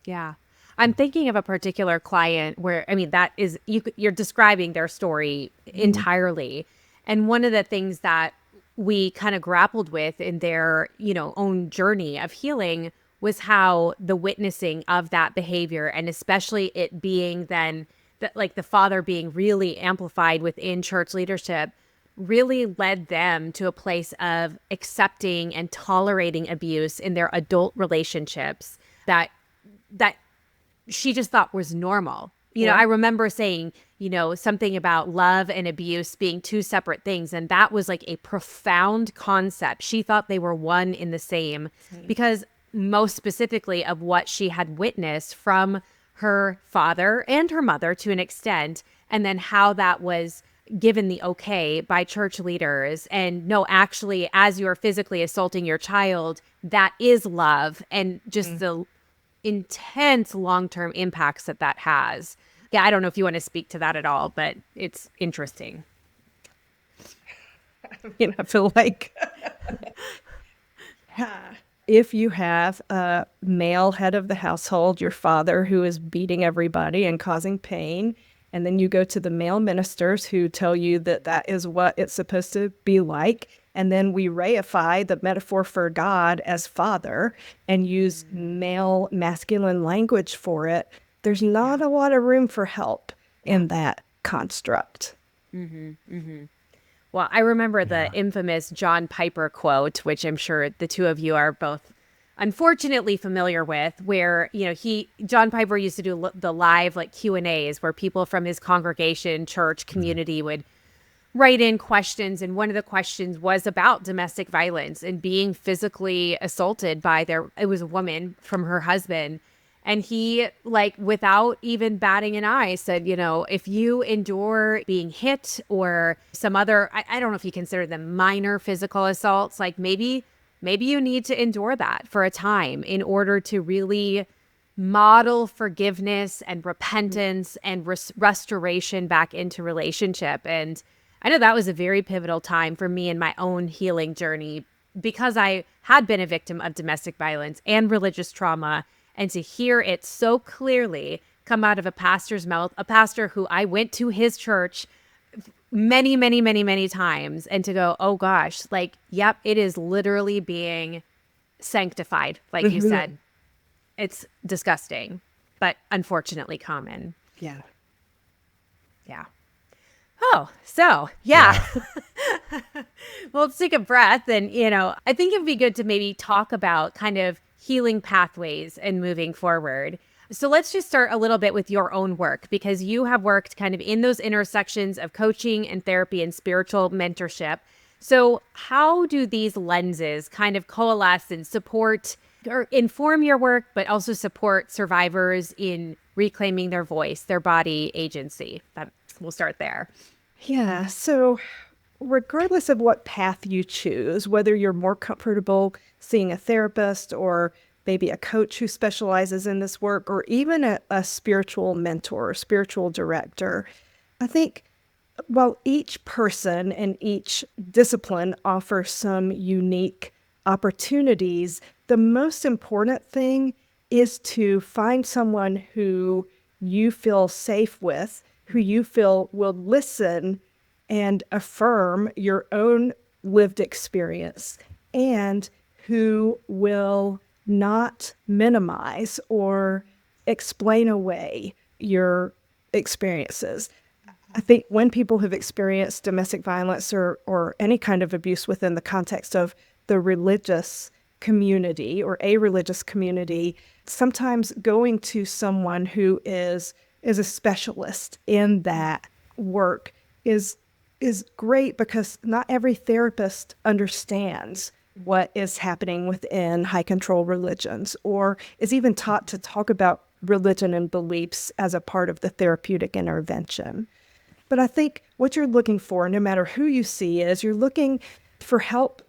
Yeah. I'm thinking of a particular client where, that is, you're describing their story entirely. And one of the things that we kind of grappled with in their, own journey of healing was how the witnessing of that behavior, and especially it being then that, like the father being really amplified within church leadership, really led them to a place of accepting and tolerating abuse in their adult relationships that she just thought was normal. I remember saying, something about love and abuse being two separate things. And that was like a profound concept. She thought they were one in the same, because most specifically of what she had witnessed from her father and her mother to an extent, and then how that was given the okay by church leaders. And no, actually, as you're physically assaulting your child, that is love, and just the intense long-term impacts that has. Yeah, I don't know if you want to speak to that at all, but it's interesting. I feel like if you have a male head of the household, your father, who is beating everybody and causing pain, and then you go to the male ministers who tell you that that is what it's supposed to be like, and then we reify the metaphor for God as father and use male masculine language for it, there's not a lot of room for help in that construct. Well, I remember the infamous John Piper quote, which I'm sure the two of you are both unfortunately familiar with, where, John Piper used to do the live Q&As where people from his congregation, church, community would write in questions. And one of the questions was about domestic violence and being physically assaulted by it was a woman from her husband. And he, without even batting an eye, said, if you endure being hit or some other, I don't know if you consider them minor physical assaults, maybe you need to endure that for a time in order to really model forgiveness and repentance and restoration back into relationship. And I know that was a very pivotal time for me in my own healing journey, because I had been a victim of domestic violence and religious trauma. And to hear it so clearly come out of a pastor's mouth, a pastor who I went to his church many, many, many, many times, and to go, oh gosh, yep, it is literally being sanctified, like you said. It's disgusting, but unfortunately common. Yeah. Yeah. Oh, so yeah. Well, let's take a breath. And, I think it'd be good to maybe talk about kind of healing pathways and moving forward. So let's just start a little bit with your own work, because you have worked kind of in those intersections of coaching and therapy and spiritual mentorship. So how do these lenses kind of coalesce and support or inform your work, but also support survivors in reclaiming their voice, their body agency? We'll start there. Yeah. So regardless of what path you choose, whether you're more comfortable seeing a therapist or maybe a coach who specializes in this work, or even a spiritual mentor or spiritual director, I think while each person and each discipline offers some unique opportunities, the most important thing is to find someone who you feel safe with, who you feel will listen and affirm your own lived experience, and who will not minimize or explain away your experiences. I think when people have experienced domestic violence or any kind of abuse within the context of the religious community or a religious community, sometimes going to someone who is a specialist in that work is great, because not every therapist understands what is happening within high control religions, or is even taught to talk about religion and beliefs as a part of the therapeutic intervention. But I think what you're looking for, no matter who you see, is you're looking for help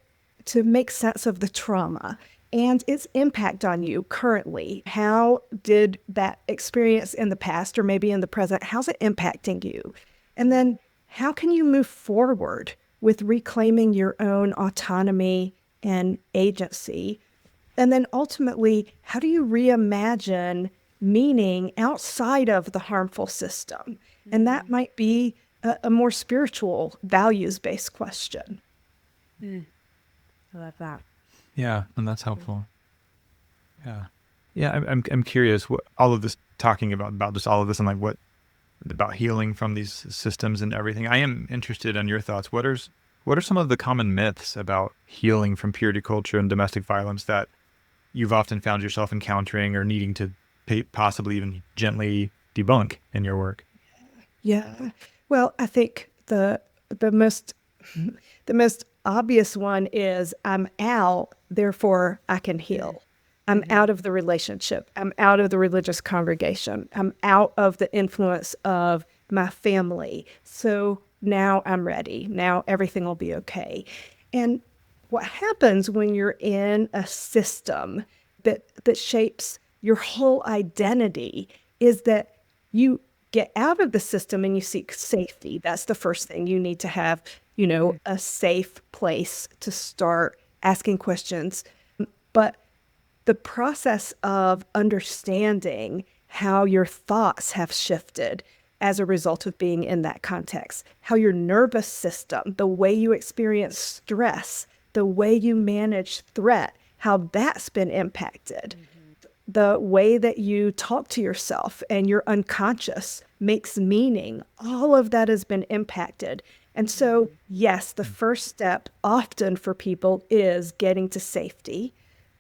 to make sense of the trauma and its impact on you currently. How did that experience in the past or maybe in the present, how's it impacting you? And then how can you move forward with reclaiming your own autonomy and agency? And then ultimately, how do you reimagine meaning outside of the harmful system? And that might be a more spiritual, values-based question. I love that. Yeah, and that's helpful. Yeah. Yeah, I'm curious what all of this talking about just all of this and what about healing from these systems and everything. I am interested in your thoughts. What are some of the common myths about healing from purity culture and domestic violence that you've often found yourself encountering or needing to possibly even gently debunk in your work? Yeah. Well, I think the most obvious one is I'm out, therefore I can heal. I'm out of the relationship. I'm out of the religious congregation. I'm out of the influence of my family. So now I'm ready. Now everything will be okay. And what happens when you're in a system that shapes your whole identity is that you get out of the system and you seek safety. That's the first thing. You need to have, a safe place to start asking questions. But the process of understanding how your thoughts have shifted as a result of being in that context, how your nervous system, the way you experience stress, the way you manage threat, how that's been impacted, the way that you talk to yourself and your unconscious makes meaning, all of that has been impacted. And so, yes, the first step often for people is getting to safety.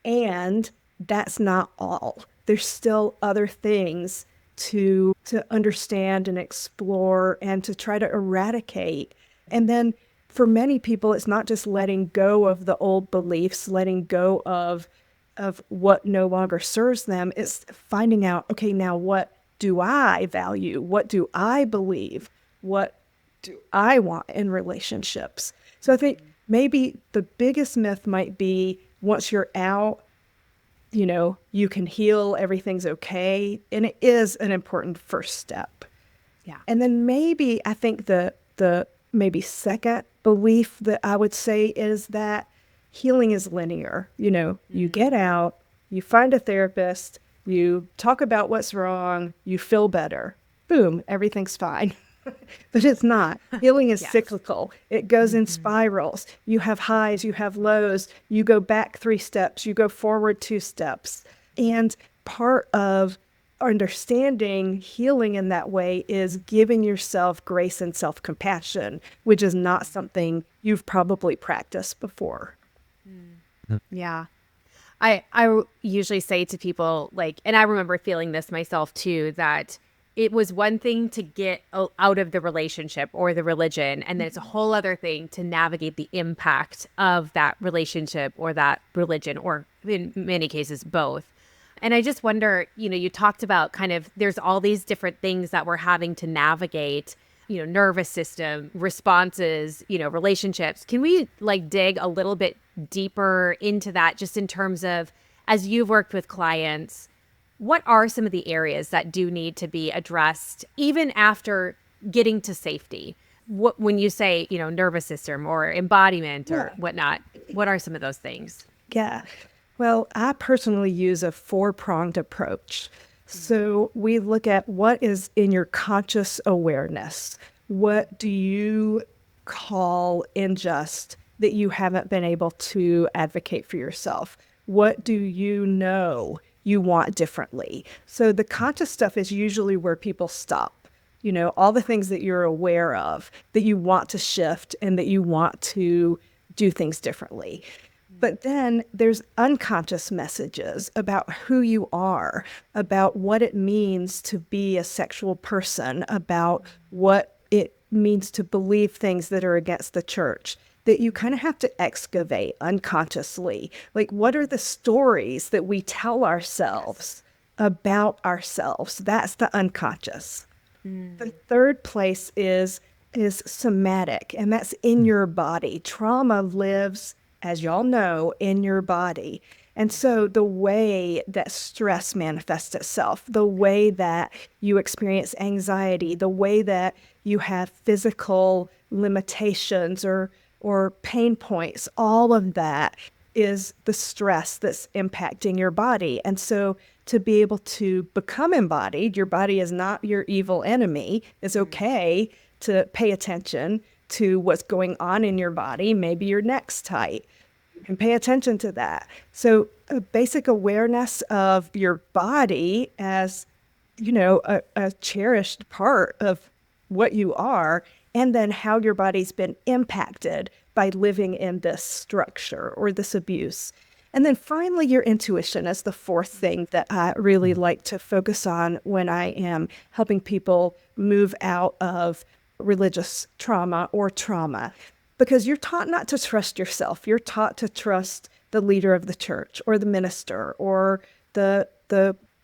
And that's not all. There's still other things to understand and explore and to try to eradicate. And then for many people, it's not just letting go of the old beliefs, letting go of what no longer serves them. It's finding out, okay, now what do I value? What do I believe? What do I want in relationships? So I think maybe the biggest myth might be once you're out, you can heal, everything's okay. And it is an important first step. Yeah. And then maybe I think the maybe second belief that I would say is that healing is linear. You get out, you find a therapist, you talk about what's wrong, you feel better. Boom, everything's fine. But it's not. Healing is cyclical. It goes in spirals. You have highs, you have lows. You go back 3 steps, you go forward 2 steps. And part of understanding healing in that way is giving yourself grace and self-compassion, which is not something you've probably practiced before. Yeah. I usually say to people, and I remember feeling this myself too, that it was one thing to get out of the relationship or the religion, and then it's a whole other thing to navigate the impact of that relationship or that religion, or in many cases, both. And I just wonder, you talked about kind of there's all these different things that we're having to navigate, nervous system, responses, relationships. Can we dig a little bit deeper into that, just in terms of, as you've worked with clients, what are some of the areas that do need to be addressed even after getting to safety? When you say, nervous system or embodiment or whatnot, what are some of those things? Yeah. Well, I personally use a 4-pronged approach. So we look at what is in your conscious awareness. What do you call unjust that you haven't been able to advocate for yourself? What do you know you want differently? So the conscious stuff is usually where people stop. All the things that you're aware of, that you want to shift and that you want to do things differently. But then there's unconscious messages about who you are, about what it means to be a sexual person, about what it means to believe things that are against the church, that you kind of have to excavate unconsciously. What are the stories that we tell ourselves about ourselves? That's the unconscious. The third place is somatic, and that's in your body. Trauma lives, as y'all know, in your body. And so the way that stress manifests itself, the way that you experience anxiety, the way that you have physical limitations or pain points, all of that is the stress that's impacting your body. And so to be able to become embodied, your body is not your evil enemy. It's okay to pay attention to what's going on in your body. Maybe your neck's tight. You can pay attention to that. So a basic awareness of your body as, a cherished part of what you are, and then how your body's been impacted by living in this structure or this abuse. And then finally, your intuition is the fourth thing that I really like to focus on when I am helping people move out of religious trauma or trauma. Because you're taught not to trust yourself. You're taught to trust the leader of the church or the minister or the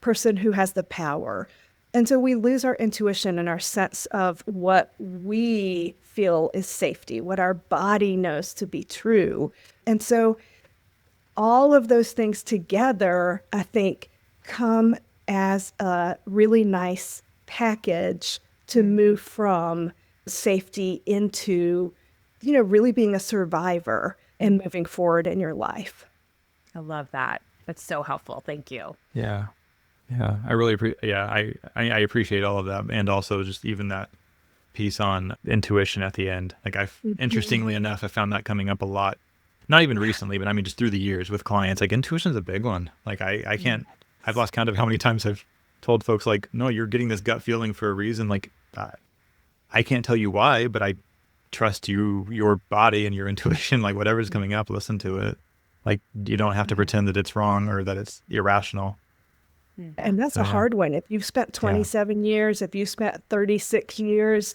person who has the power. And so we lose our intuition and our sense of what we feel is safety, what our body knows to be true. And so all of those things together, I think, come as a really nice package to move from safety into, really being a survivor and moving forward in your life. I love that. That's so helpful. Thank you. Yeah. Yeah. I really I appreciate all of that. And also just even that piece on intuition at the end. Like interestingly enough, I found that coming up a lot, not even recently, but I mean, just through the years with clients. Like intuition is a big one. Like I've lost count of how many times I've told folks like, no, you're getting this gut feeling for a reason. Like I can't tell you why, but I trust your body and your intuition, like whatever's coming up, listen to it. Like you don't have to pretend that it's wrong or that it's irrational. And that's a hard one. If you've spent 27 years, if you spent 36 years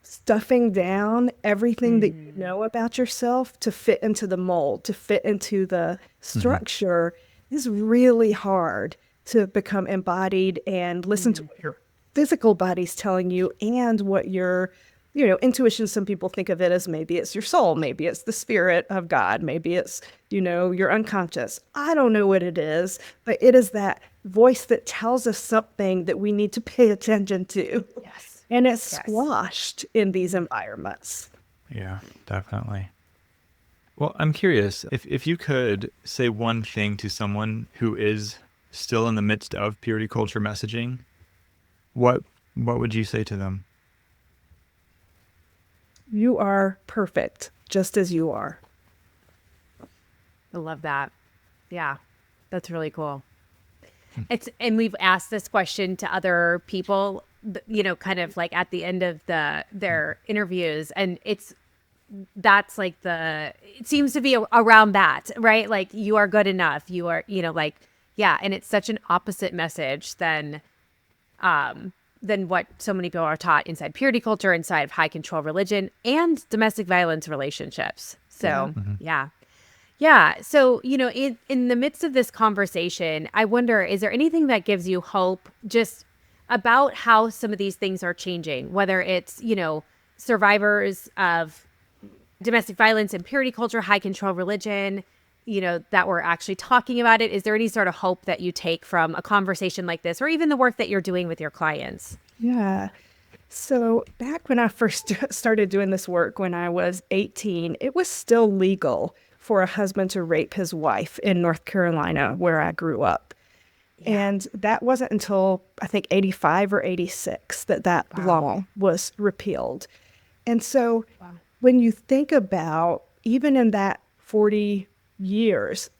stuffing down everything that you know about yourself to fit into the mold, to fit into the structure, is really hard to become embodied and listen to what your physical body's telling you and what your, intuition. Some people think of it as maybe it's your soul, maybe it's the spirit of God, maybe it's, your unconscious. I don't know what it is, but it is that voice that tells us something that we need to pay attention to. Yes. And it's squashed in these environments. Yeah, definitely. Well, I'm curious if you could say one thing to someone who is still in the midst of purity culture messaging, what would you say to them? You are perfect, just as you are. I love that. Yeah, that's really cool. And we've asked this question to other people, kind of like at the end of their interviews, and that's like it seems to be around that, right? Like you are good enough. You are, and it's such an opposite message than what so many people are taught inside purity culture, inside of high control religion and domestic violence relationships. So, yeah. So, in the midst of this conversation, I wonder, is there anything that gives you hope just about how some of these things are changing, whether it's, survivors of domestic violence and purity culture, high control religion, that we're actually talking about it? Is there any sort of hope that you take from a conversation like this, or even the work that you're doing with your clients? Yeah. So back when I first started doing this work when I was 18, it was still legal for a husband to rape his wife in North Carolina, where I grew up. Yeah. And that wasn't until, I think, 85 or 86 that law was repealed. And so when you think about, even in that 40 years,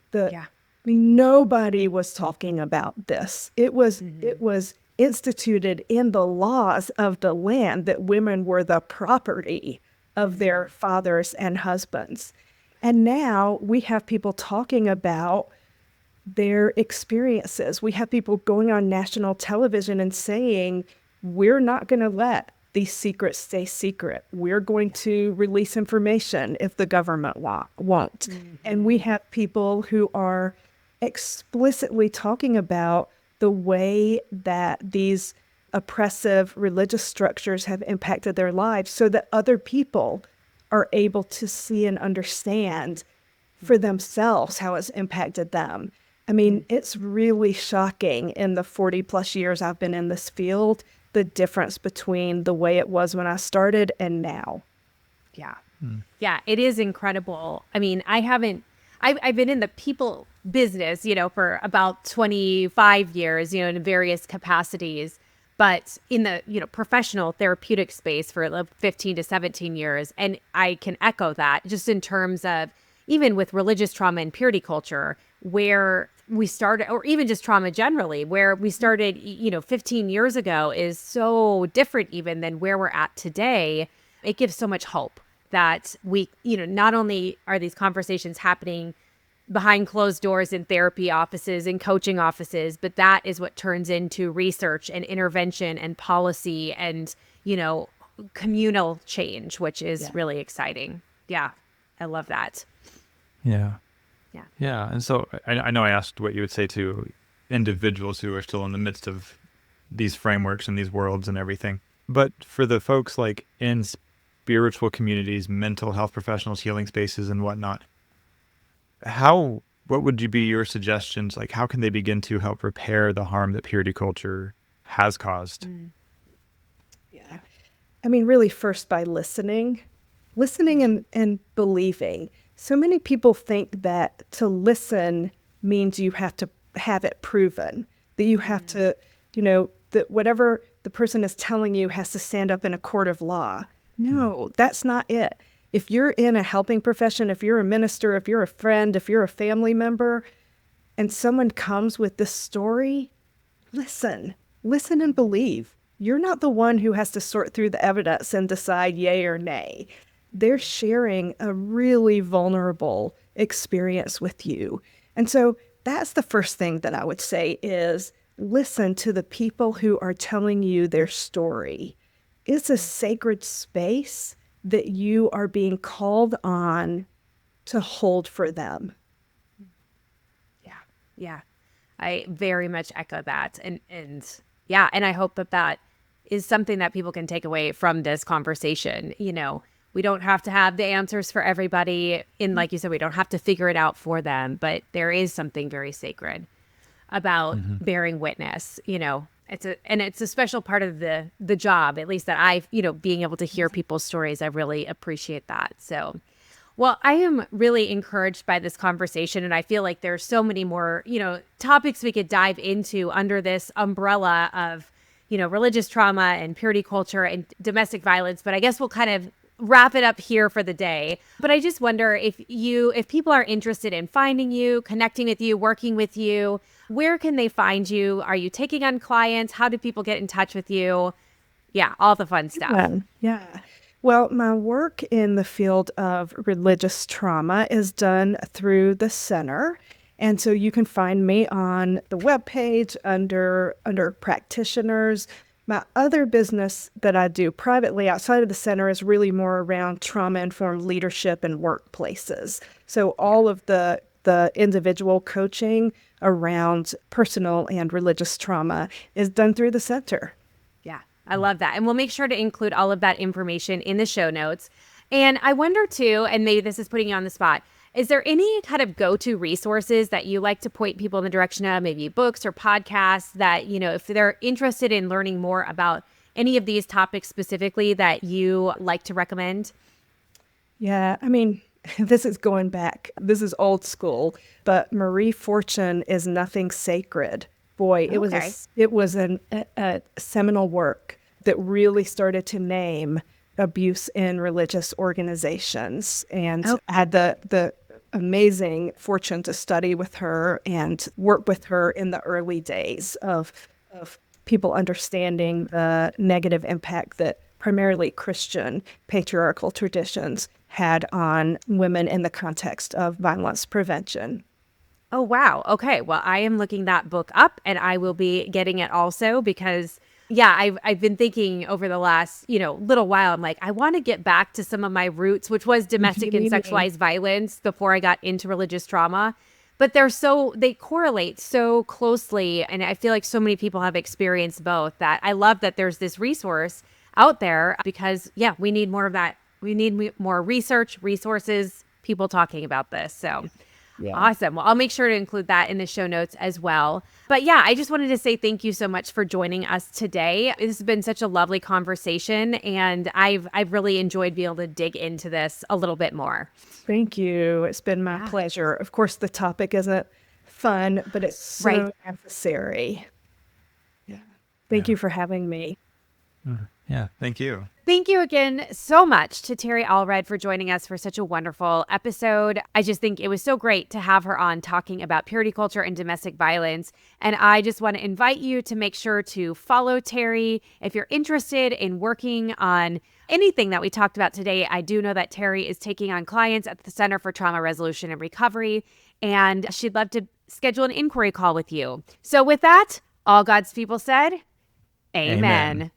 nobody was talking about this. It was instituted in the laws of the land that women were the property of their fathers and husbands. And now we have people talking about their experiences. We have people going on national television and saying, we're not going to let these secrets stay secret. We're going to release information if the government won't. And we have people who are explicitly talking about the way that these oppressive religious structures have impacted their lives so that other people are able to see and understand for themselves how it's impacted them. I mean, it's really shocking in the 40 plus years I've been in this field, the difference between the way it was when I started and now. Yeah. Yeah, it is incredible. I mean, I've been in the people business, for about 25 years, in various capacities, but in the, professional therapeutic space for 15 to 17 years. And I can echo that just in terms of even with religious trauma and purity culture, where we started, or even just trauma generally, where we started, 15 years ago is so different even than where we're at today. It gives so much hope that we, not only are these conversations happening behind closed doors in therapy offices and coaching offices, but that is what turns into research and intervention and policy and, communal change, which is really exciting. Yeah, I love that. Yeah. Yeah. And so I know I asked what you would say to individuals who are still in the midst of these frameworks and these worlds and everything. But for the folks like in spiritual communities, mental health professionals, healing spaces and whatnot, what would you be your suggestions? Like, how can they begin to help repair the harm that purity culture has caused? Yeah. I mean, really, first by listening and believing. So many people think that to listen means you have to have it proven, that you have to, that whatever the person is telling you has to stand up in a court of law. No, that's not it. If you're in a helping profession, if you're a minister, if you're a friend, if you're a family member, and someone comes with this story, listen and believe. You're not the one who has to sort through the evidence and decide yay or nay. They're sharing a really vulnerable experience with you. And so that's the first thing that I would say is listen to the people who are telling you their story. It's a sacred space that you are being called on to hold for them. Yeah. I very much echo that. And I hope that is something that people can take away from this conversation. We don't have to have the answers for everybody. And like you said, we don't have to figure it out for them, but there is something very sacred about bearing witness. It's a special part of the job, at least that being able to hear people's stories. I really appreciate that. So, well, I am really encouraged by this conversation, and I feel like there's so many more, topics we could dive into under this umbrella of, religious trauma and purity culture and domestic violence. But I guess we'll kind of wrap it up here for the day. But I just wonder if people are interested in finding you, connecting with you, working with you, where can they find you? Are you taking on clients? How do people get in touch with you? Yeah, all the fun stuff. Yeah. Well, my work in the field of religious trauma is done through the center. And so you can find me on the webpage under practitioners. My other business that I do privately outside of the center is really more around trauma-informed leadership in workplaces. So all of the individual coaching around personal and religious trauma is done through the center. Yeah, I love that. And we'll make sure to include all of that information in the show notes. And I wonder too, and maybe this is putting you on the spot, is there any kind of go-to resources that you like to point people in the direction of, maybe books or podcasts that, if they're interested in learning more about any of these topics specifically that you like to recommend? Yeah, I mean, this is going back. This is old school, but Marie Fortune is Nothing Sacred. Boy, it was a seminal work that really started to name abuse in religious organizations. And I had the amazing fortune to study with her and work with her in the early days of people understanding the negative impact that primarily Christian patriarchal traditions had on women in the context of violence prevention. Oh, wow. Okay. Well, I am looking that book up and I will be getting it also because, I've been thinking over the last, little while, I'm like, I want to get back to some of my roots, which was domestic and sexualized violence before I got into religious trauma. But they correlate so closely. And I feel like so many people have experienced both that I love that there's this resource out there because, we need more of that. We need more resources, people talking about this. So awesome. Well, I'll make sure to include that in the show notes as well. But I just wanted to say thank you so much for joining us today. This has been such a lovely conversation, and I've really enjoyed being able to dig into this a little bit more. Thank you. It's been my pleasure. Of course, the topic isn't fun, but it's so necessary. Yeah. Thank you for having me. Yeah, thank you. Thank you again so much to Terri Allred for joining us for such a wonderful episode. I just think it was so great to have her on talking about purity culture and domestic violence. And I just want to invite you to make sure to follow Terri. If you're interested in working on anything that we talked about today, I do know that Terri is taking on clients at the Center for Trauma Resolution and Recovery, and she'd love to schedule an inquiry call with you. So with that, all God's people said, Amen.